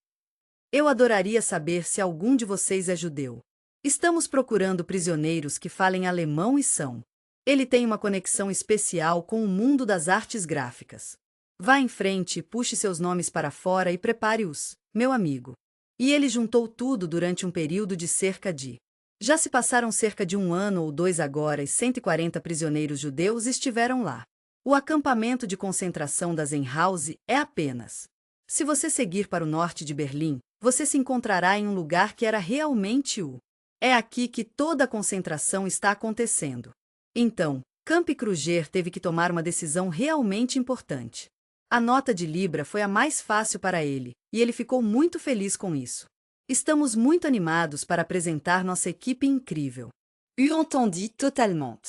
Eu adoraria saber se algum de vocês é judeu. Estamos procurando prisioneiros que falem alemão e são. Ele tem uma conexão especial com o mundo das artes gráficas. Vá em frente e puxe seus nomes para fora e prepare-os, meu amigo. E ele juntou tudo durante um período de cerca de. Já se passaram cerca de 1 ano ou 2 agora e 140 prisioneiros judeus estiveram lá. O acampamento de concentração da Sennhausen é apenas. Se você seguir para o norte de Berlim, você se encontrará em um lugar que era realmente o. É aqui que toda a concentração está acontecendo. Então, Camp Kruger teve que tomar uma decisão realmente importante. A nota de Libra foi a mais fácil para ele, e ele ficou muito feliz com isso. Estamos muito animados para apresentar nossa equipe incrível. Eu entendi totalement.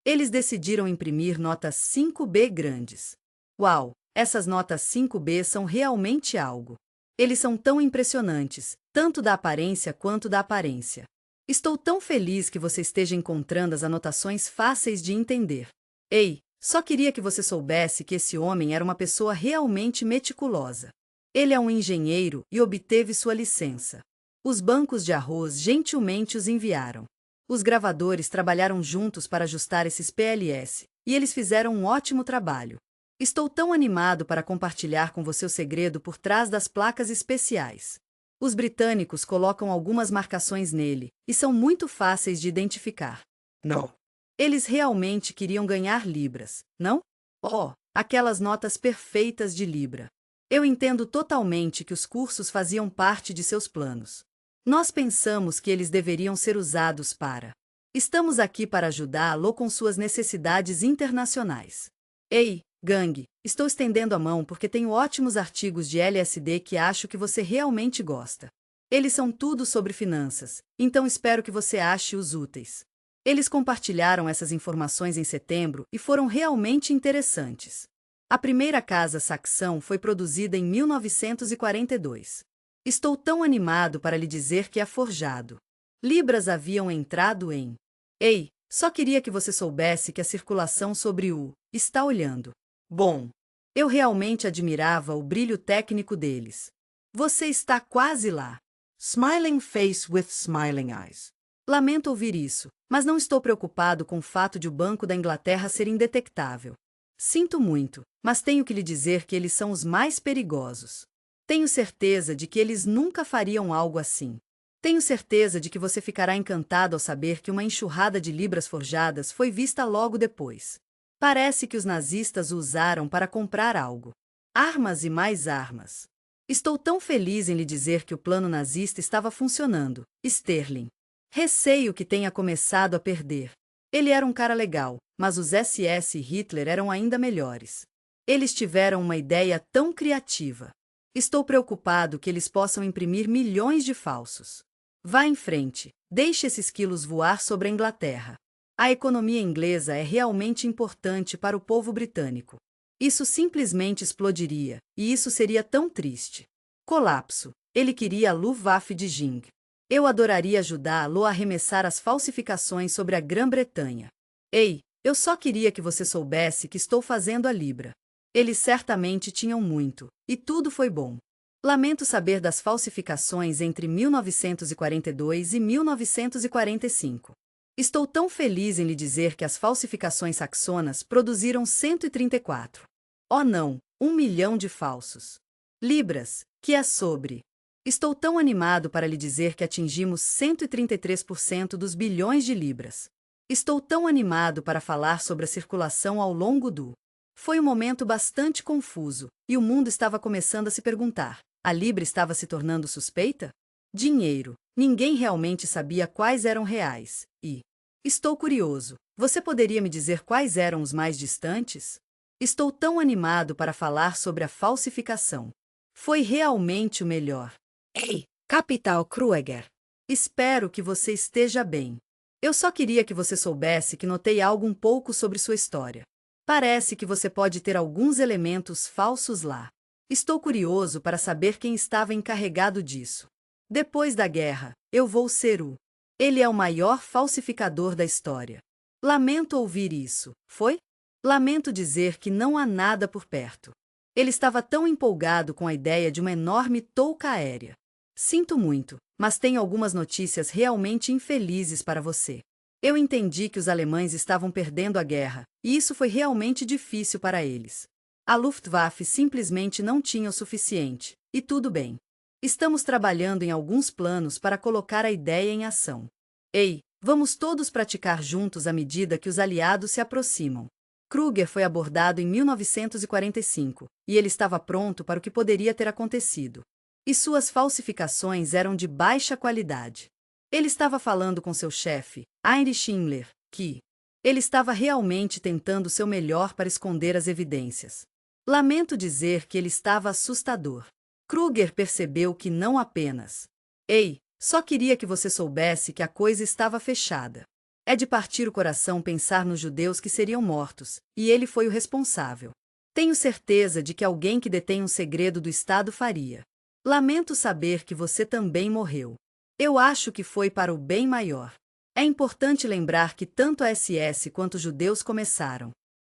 Eles decidiram imprimir notas 5B grandes. Uau, Essas notas 5B são realmente algo. Eles são tão impressionantes, tanto da aparência quanto da aparência. Estou tão feliz que você esteja encontrando as anotações fáceis de entender. Ei, só queria que você soubesse que esse homem era uma pessoa realmente meticulosa. Ele é um engenheiro e obteve sua licença. Os bancos de arroz gentilmente os enviaram. Os gravadores trabalharam juntos para ajustar esses PLS, e eles fizeram um ótimo trabalho. Estou tão animado para compartilhar com você o segredo por trás das placas especiais. Os britânicos colocam algumas marcações nele, e são muito fáceis de identificar. Não. Eles realmente queriam ganhar libras, não? Oh, aquelas notas perfeitas de libra. Eu entendo totalmente que os cursos faziam parte de seus planos. Nós pensamos que eles deveriam ser usados para. Estamos aqui para ajudá-lo com suas necessidades internacionais. Ei, gangue, estou estendendo a mão porque tenho ótimos artigos de LSD que acho que você realmente gosta. Eles são tudo sobre finanças, então espero que você ache-os úteis. Eles compartilharam essas informações em setembro e foram realmente interessantes. A primeira casa saxão foi produzida em 1942. Estou tão animado para lhe dizer que é forjado. Libras haviam entrado em. Ei, só queria que você soubesse que a circulação sobre o está olhando. Bom, eu realmente admirava o brilho técnico deles. Você está quase lá. Smiling face with smiling eyes. Lamento ouvir isso, mas não estou preocupado com o fato de o Banco da Inglaterra ser indetectável. Sinto muito, mas tenho que lhe dizer que eles são os mais perigosos. Tenho certeza de que eles nunca fariam algo assim. Tenho certeza de que você ficará encantado ao saber que uma enxurrada de libras forjadas foi vista logo depois. Parece que os nazistas o usaram para comprar algo. Armas e mais armas. Estou tão feliz em lhe dizer que o plano nazista estava funcionando, Sterling. Receio que tenha começado a perder. Ele era um cara legal, mas os SS e Hitler eram ainda melhores. Eles tiveram uma ideia tão criativa. Estou preocupado que eles possam imprimir milhões de falsos. Vá em frente, deixe esses quilos voar sobre a Inglaterra. A economia inglesa é realmente importante para o povo britânico. Isso simplesmente explodiria, e isso seria tão triste. Colapso. Ele queria a Luftwaffe de Jing. Eu adoraria ajudá-lo a arremessar as falsificações sobre a Grã-Bretanha. Ei, eu só queria que você soubesse que estou fazendo a Libra. Eles certamente tinham muito, e tudo foi bom. Lamento saber das falsificações entre 1942 e 1945. Estou tão feliz em lhe dizer que as falsificações saxonas produziram 134. Oh não, 1 milhão de falsos. Libras, que é sobre. Estou tão animado para lhe dizer que atingimos 133% dos bilhões de libras. Estou tão animado para falar sobre a circulação ao longo do. Foi um momento bastante confuso, e o mundo estava começando a se perguntar: a libra estava se tornando suspeita? Dinheiro. Ninguém realmente sabia quais eram reais, e. Estou curioso. Você poderia me dizer quais eram os mais distantes? Estou tão animado para falar sobre a falsificação. Foi realmente o melhor. Ei, Capital Krueger. Espero que você esteja bem. Eu só queria que você soubesse que notei algo um pouco sobre sua história. Parece que você pode ter alguns elementos falsos lá. Estou curioso para saber quem estava encarregado disso. Depois da guerra, eu vou ser o. Ele é o maior falsificador da história. Lamento ouvir isso, foi? Lamento dizer que não há nada por perto. Ele estava tão empolgado com a ideia de uma enorme touca aérea. Sinto muito, mas tenho algumas notícias realmente infelizes para você. Eu entendi que os alemães estavam perdendo a guerra, e isso foi realmente difícil para eles. A Luftwaffe simplesmente não tinha o suficiente, e tudo bem. Estamos trabalhando em alguns planos para colocar a ideia em ação. Ei, vamos todos praticar juntos à medida que os aliados se aproximam. Kruger foi abordado em 1945, e ele estava pronto para o que poderia ter acontecido. E suas falsificações eram de baixa qualidade. Ele estava falando com seu chefe, Heinrich Himmler, que ele estava realmente tentando seu melhor para esconder as evidências. Lamento dizer que ele estava assustador. Kruger percebeu que não apenas. Ei, só queria que você soubesse que a coisa estava fechada. É de partir o coração pensar nos judeus que seriam mortos, e ele foi o responsável. Tenho certeza de que alguém que detém um segredo do Estado faria. Lamento saber que você também morreu. Eu acho que foi para o bem maior. É importante lembrar que tanto a SS quanto os judeus começaram.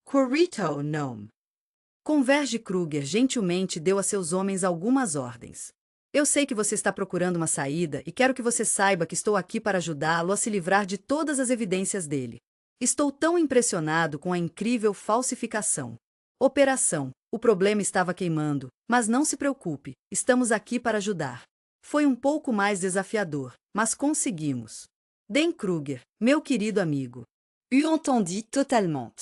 Quirito nome. Converge Kruger gentilmente deu a seus homens algumas ordens. Eu sei que você está procurando uma saída e quero que você saiba que estou aqui para ajudá-lo a se livrar de todas as evidências dele. Estou tão impressionado com a incrível falsificação. Operação. O problema estava queimando, mas não se preocupe, estamos aqui para ajudar. Foi um pouco mais desafiador, mas conseguimos. Dan Kruger, meu querido amigo. Eu entendi totalement.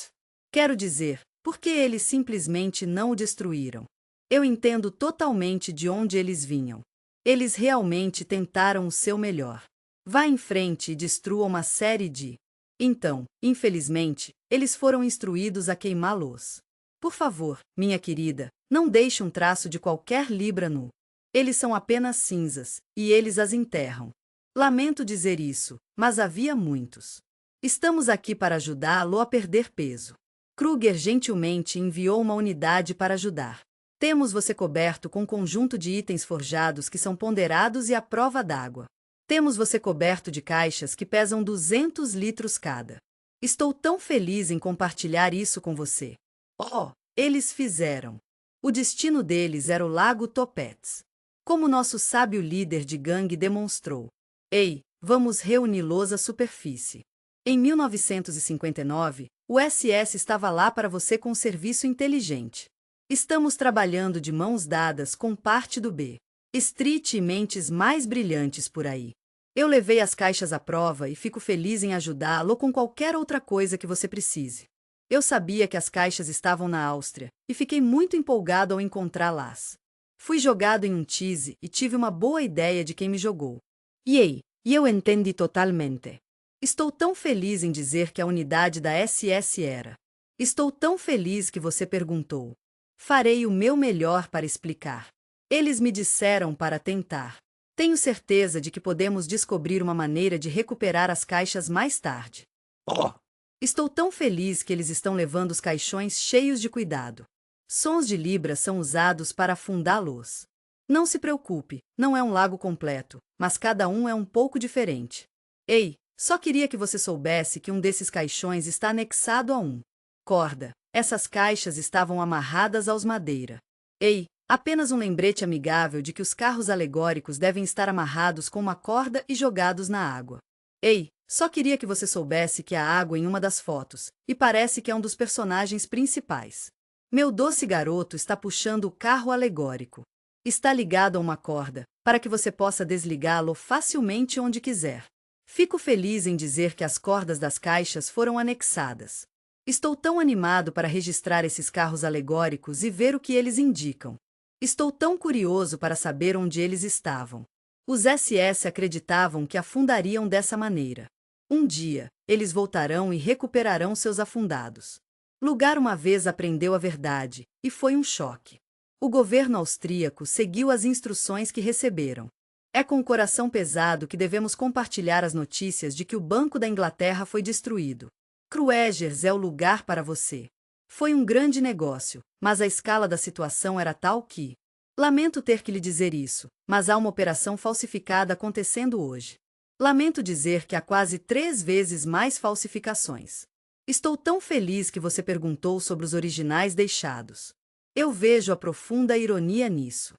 Quero dizer, por que eles simplesmente não o destruíram? Eu entendo totalmente de onde eles vinham. Eles realmente tentaram o seu melhor. Vá em frente e destrua uma série de... Então, infelizmente, eles foram instruídos a queimá-los. Por favor, minha querida, não deixe um traço de qualquer libra nu. Eles são apenas cinzas, e eles as enterram. Lamento dizer isso, mas havia muitos. Estamos aqui para ajudá-lo a perder peso. Kruger gentilmente enviou uma unidade para ajudar. Temos você coberto com um conjunto de itens forjados que são ponderados e à prova d'água. Temos você coberto de caixas que pesam 200 litros cada. Estou tão feliz em compartilhar isso com você. Oh, eles fizeram. O destino deles era o Lago Topets. Como nosso sábio líder de gangue demonstrou. Ei, vamos reuni-los à superfície. Em 1959, o SS estava lá para você com um serviço inteligente. Estamos trabalhando de mãos dadas com parte do B. Street e mentes mais brilhantes por aí. Eu levei as caixas à prova e fico feliz em ajudá-lo com qualquer outra coisa que você precise. Eu sabia que as caixas estavam na Áustria e fiquei muito empolgado ao encontrá-las. Fui jogado em um tease e tive uma boa ideia de quem me jogou. E eu entendi totalmente. Estou tão feliz em dizer que a unidade da SS era. Estou tão feliz que você perguntou. Farei o meu melhor para explicar. Eles me disseram para tentar. Tenho certeza de que podemos descobrir uma maneira de recuperar as caixas mais tarde. Oh, Estou tão feliz que eles estão levando os caixões cheios de cuidado. Sons de libra são usados para afundá-los. Não se preocupe, não é um lago completo, mas cada um é um pouco diferente. Ei, só queria que você soubesse que um desses caixões está anexado a um corda. Essas caixas estavam amarradas aos madeira. Ei, apenas um lembrete amigável de que os carros alegóricos devem estar amarrados com uma corda e jogados na água. Ei, só queria que você soubesse que há água em uma das fotos, e parece que é um dos personagens principais. Meu doce garoto está puxando o carro alegórico. Está ligado a uma corda, para que você possa desligá-lo facilmente onde quiser. Fico feliz em dizer que as cordas das caixas foram anexadas. Estou tão animado para registrar esses carros alegóricos e ver o que eles indicam. Estou tão curioso para saber onde eles estavam. Os SS acreditavam que afundariam dessa maneira. Um dia, eles voltarão e recuperarão seus afundados. Lugar uma vez aprendeu a verdade, e foi um choque. O governo austríaco seguiu as instruções que receberam. É com o coração pesado que devemos compartilhar as notícias de que o Banco da Inglaterra foi destruído. Kruegers é o lugar para você. Foi um grande negócio, mas a escala da situação era tal que... Lamento ter que lhe dizer isso, mas há uma operação falsificada acontecendo hoje. Lamento dizer que há quase 3 vezes mais falsificações. Estou tão feliz que você perguntou sobre os originais deixados. Eu vejo a profunda ironia nisso.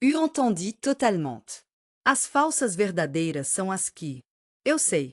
Eu entendi totalement. As falsas verdadeiras são as que... Eu sei,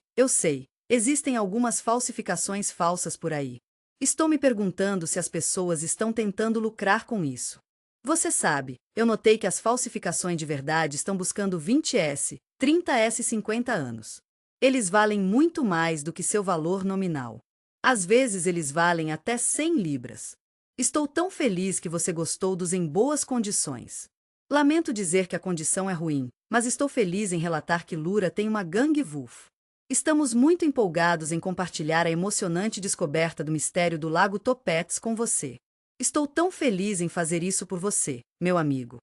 existem algumas falsificações falsas por aí. Estou me perguntando se as pessoas estão tentando lucrar com isso. Você sabe, eu notei que as falsificações de verdade estão buscando 20S, 30S 50 anos. Eles valem muito mais do que seu valor nominal. Às vezes eles valem até 100 libras. Estou tão feliz que você gostou dos em boas condições. Lamento dizer que a condição é ruim, mas estou feliz em relatar que Lura tem uma gangue Wolf. Estamos muito empolgados em compartilhar a emocionante descoberta do mistério do Lago Topets com você. Estou tão feliz em fazer isso por você, meu amigo.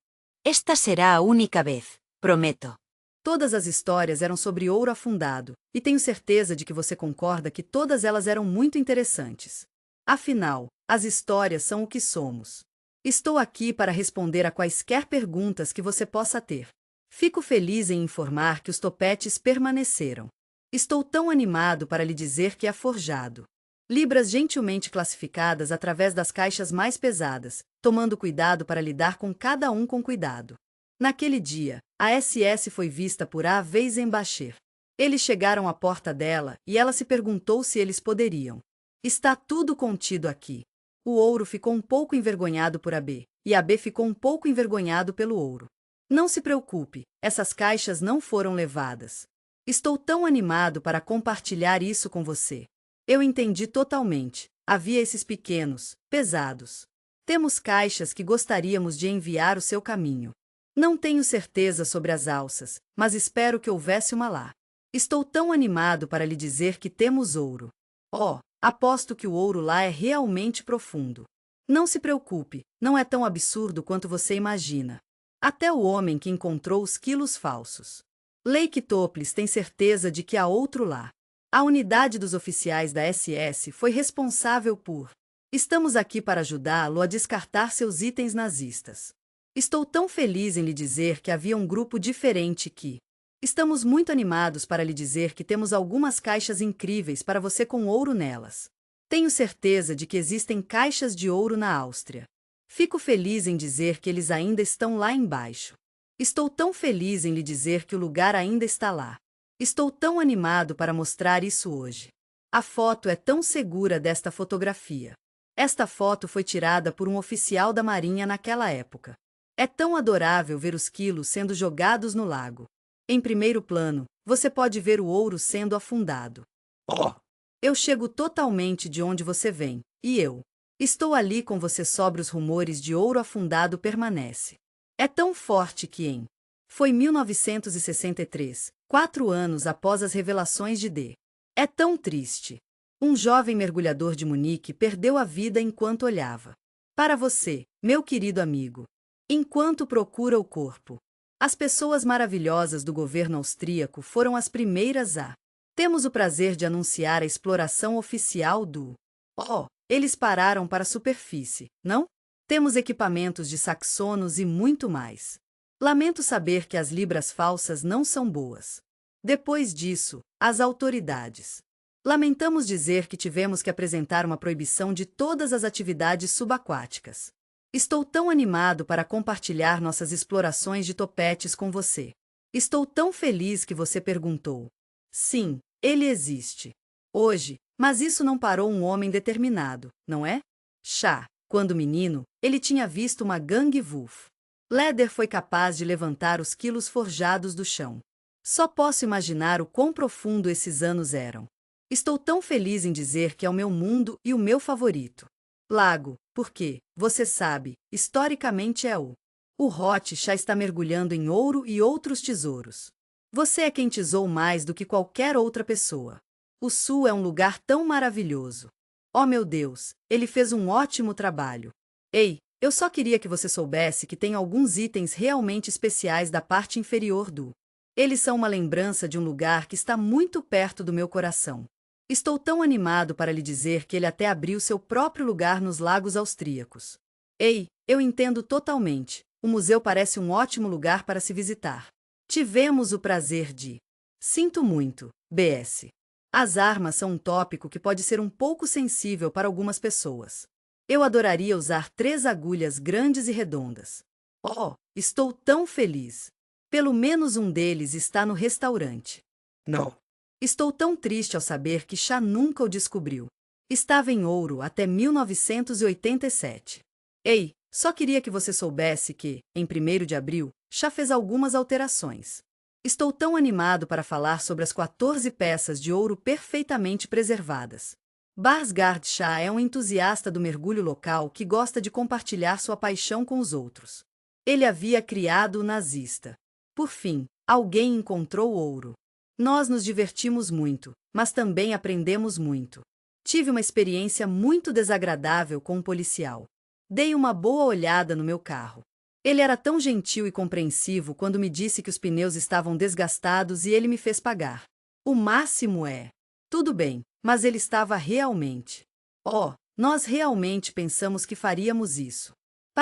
Esta será a única vez, prometo. Todas as histórias eram sobre ouro afundado, e tenho certeza de que você concorda que todas elas eram muito interessantes. Afinal, as histórias são o que somos. Estou aqui para responder a quaisquer perguntas que você possa ter. Fico feliz em informar que os topetes permaneceram. Estou tão animado para lhe dizer que é forjado. Libras gentilmente classificadas através das caixas mais pesadas, tomando cuidado para lidar com cada um com cuidado. Naquele dia, a SS foi vista por A. Weizenbacher. Eles chegaram à porta dela e ela se perguntou se eles poderiam. Está tudo contido aqui. O ouro ficou um pouco envergonhado por AB, e AB ficou um pouco envergonhado pelo ouro. Não se preocupe, essas caixas não foram levadas. Estou tão animado para compartilhar isso com você. Eu entendi totalmente. Havia esses pequenos, pesados. Temos caixas que gostaríamos de enviar o seu caminho. Não tenho certeza sobre as alças, mas espero que houvesse uma lá. Estou tão animado para lhe dizer que temos ouro. Oh, aposto que o ouro lá é realmente profundo. Não se preocupe, não é tão absurdo quanto você imagina. Até o homem que encontrou os quilos falsos. Lake Toplis tem certeza de que há outro lá. A unidade dos oficiais da SS foi responsável por. Estamos aqui para ajudá-lo a descartar seus itens nazistas. Estou tão feliz em lhe dizer que havia um grupo diferente que. Estamos muito animados para lhe dizer que temos algumas caixas incríveis para você com ouro nelas. Tenho certeza de que existem caixas de ouro na Áustria. Fico feliz em dizer que eles ainda estão lá embaixo. Estou tão feliz em lhe dizer que o lugar ainda está lá. Estou tão animado para mostrar isso hoje. A foto é tão segura desta fotografia. Esta foto foi tirada por um oficial da Marinha naquela época. É tão adorável ver os quilos sendo jogados no lago. Em primeiro plano, você pode ver o ouro sendo afundado. Oh! Eu chego totalmente de onde você vem, e eu. Estou ali com você sobre os rumores de ouro afundado permanece. É tão forte que Foi 1963, 4 anos após as revelações de D. É tão triste. Um jovem mergulhador de Munique perdeu a vida enquanto olhava. Para você, meu querido amigo. Enquanto procura o corpo. As pessoas maravilhosas do governo austríaco foram as primeiras a. Temos o prazer de anunciar a exploração oficial do. Oh, eles pararam para a superfície, não? Temos equipamentos de saxonos e muito mais. Lamento saber que as libras falsas não são boas. Depois disso, as autoridades. Lamentamos dizer que tivemos que apresentar uma proibição de todas as atividades subaquáticas. Estou tão animado para compartilhar nossas explorações de topetes com você. Estou tão feliz que você perguntou. Sim, ele existe. Hoje, mas isso não parou um homem determinado, não é? Chá, quando menino, ele tinha visto uma gangue Wolf. Leder foi capaz de levantar os quilos forjados do chão. Só posso imaginar o quão profundo esses anos eram. Estou tão feliz em dizer que é o meu mundo e o meu favorito. Lago, porque, você sabe, historicamente é o. O Hot Chá está mergulhando em ouro e outros tesouros. Você é quem tesourou mais do que qualquer outra pessoa. O Sul é um lugar tão maravilhoso. Oh meu Deus, ele fez um ótimo trabalho. Ei, eu só queria que você soubesse que tem alguns itens realmente especiais da parte inferior do. Eles são uma lembrança de um lugar que está muito perto do meu coração. Estou tão animado para lhe dizer que ele até abriu seu próprio lugar nos lagos austríacos. Ei, eu entendo totalmente. O museu parece um ótimo lugar para se visitar. Tivemos o prazer de. Sinto muito, BS. As armas são um tópico que pode ser um pouco sensível para algumas pessoas. Eu adoraria usar 3 agulhas grandes e redondas. Oh, estou tão feliz. Pelo menos um deles está no restaurante. Não. Estou tão triste ao saber que Chá nunca o descobriu. Estava em ouro até 1987. Ei, só queria que você soubesse que, em 1º de abril, Chá fez algumas alterações. Estou tão animado para falar sobre as 14 peças de ouro perfeitamente preservadas. Barsgaard Chá é um entusiasta do mergulho local que gosta de compartilhar sua paixão com os outros. Ele havia criado o nazista. Por fim, alguém encontrou ouro. Nós nos divertimos muito, mas também aprendemos muito. Tive uma experiência muito desagradável com um policial. Dei uma boa olhada no meu carro. Ele era tão gentil e compreensivo quando me disse que os pneus estavam desgastados e ele me fez pagar. O máximo é. Tudo bem, mas ele estava realmente. Oh, nós realmente pensamos que faríamos isso.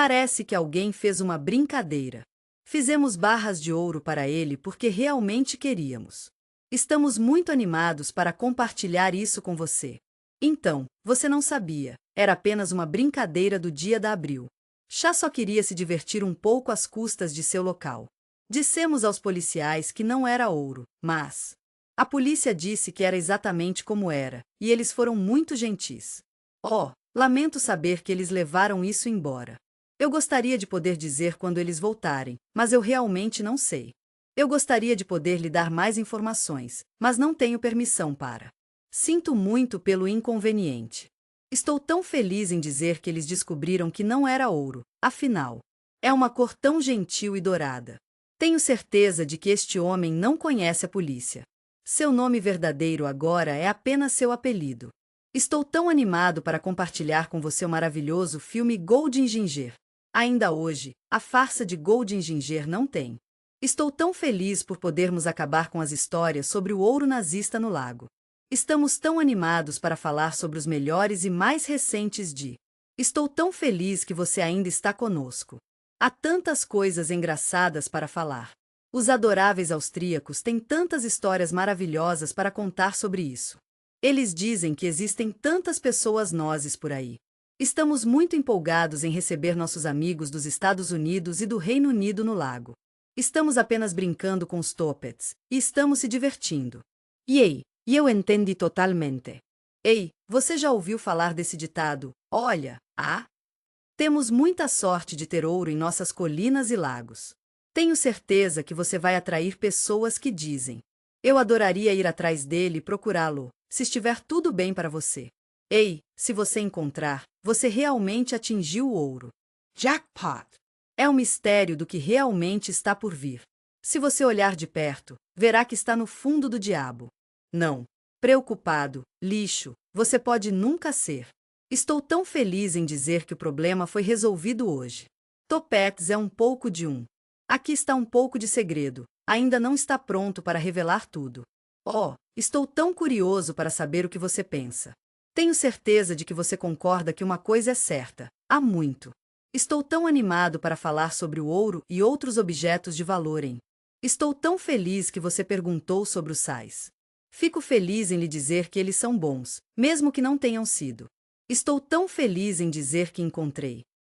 Parece que alguém fez uma brincadeira. Fizemos barras de ouro para ele porque realmente queríamos. Estamos muito animados para compartilhar isso com você. Então, você não sabia, era apenas uma brincadeira do dia da Abril. Chá só queria se divertir um pouco às custas de seu local. Dissemos aos policiais que não era ouro, mas a polícia disse que era exatamente como era, e eles foram muito gentis. Oh, lamento saber que eles levaram isso embora. Eu gostaria de poder dizer quando eles voltarem, mas eu realmente não sei. Eu gostaria de poder lhe dar mais informações, mas não tenho permissão para. Sinto muito pelo inconveniente. Estou tão feliz em dizer que eles descobriram que não era ouro, afinal. É uma cor tão gentil e dourada. Tenho certeza de que este homem não conhece a polícia. Seu nome verdadeiro agora é apenas seu apelido. Estou tão animado para compartilhar com você o maravilhoso filme Golden Ginger. Ainda hoje, a farsa de Golden Ginger não tem. Estou tão feliz por podermos acabar com as histórias sobre o ouro nazista no lago. Estamos tão animados para falar sobre os melhores e mais recentes de. Estou tão feliz que você ainda está conosco. Há tantas coisas engraçadas para falar. Os adoráveis austríacos têm tantas histórias maravilhosas para contar sobre isso. Eles dizem que existem tantas pessoas nozes por aí. Estamos muito empolgados em receber nossos amigos dos Estados Unidos e do Reino Unido no lago. Estamos apenas brincando com os toppets, e estamos se divertindo. Yay, eu entendi totalmente. Ei, você já ouviu falar desse ditado? Olha, temos muita sorte de ter ouro em nossas colinas e lagos. Tenho certeza que você vai atrair pessoas que dizem: eu adoraria ir atrás dele e procurá-lo, se estiver tudo bem para você. Ei, se você encontrar, você realmente atingiu o ouro. Jackpot! É um mistério do que realmente está por vir. Se você olhar de perto, verá que está no fundo do diabo. Não. Preocupado, lixo, você pode nunca ser. Estou tão feliz em dizer que o problema foi resolvido hoje. Topex é um pouco de um. Aqui está um pouco de segredo. Ainda não está pronto para revelar tudo. Oh, estou tão curioso para saber o que você pensa. Tenho certeza de que você concorda que uma coisa é certa. Há muito. Estou tão animado para falar sobre o ouro e outros objetos de valor em. Estou tão feliz que você perguntou sobre os sais. Fico feliz em lhe dizer que eles são bons, mesmo que não tenham sido. Estou tão feliz em dizer que encontrei.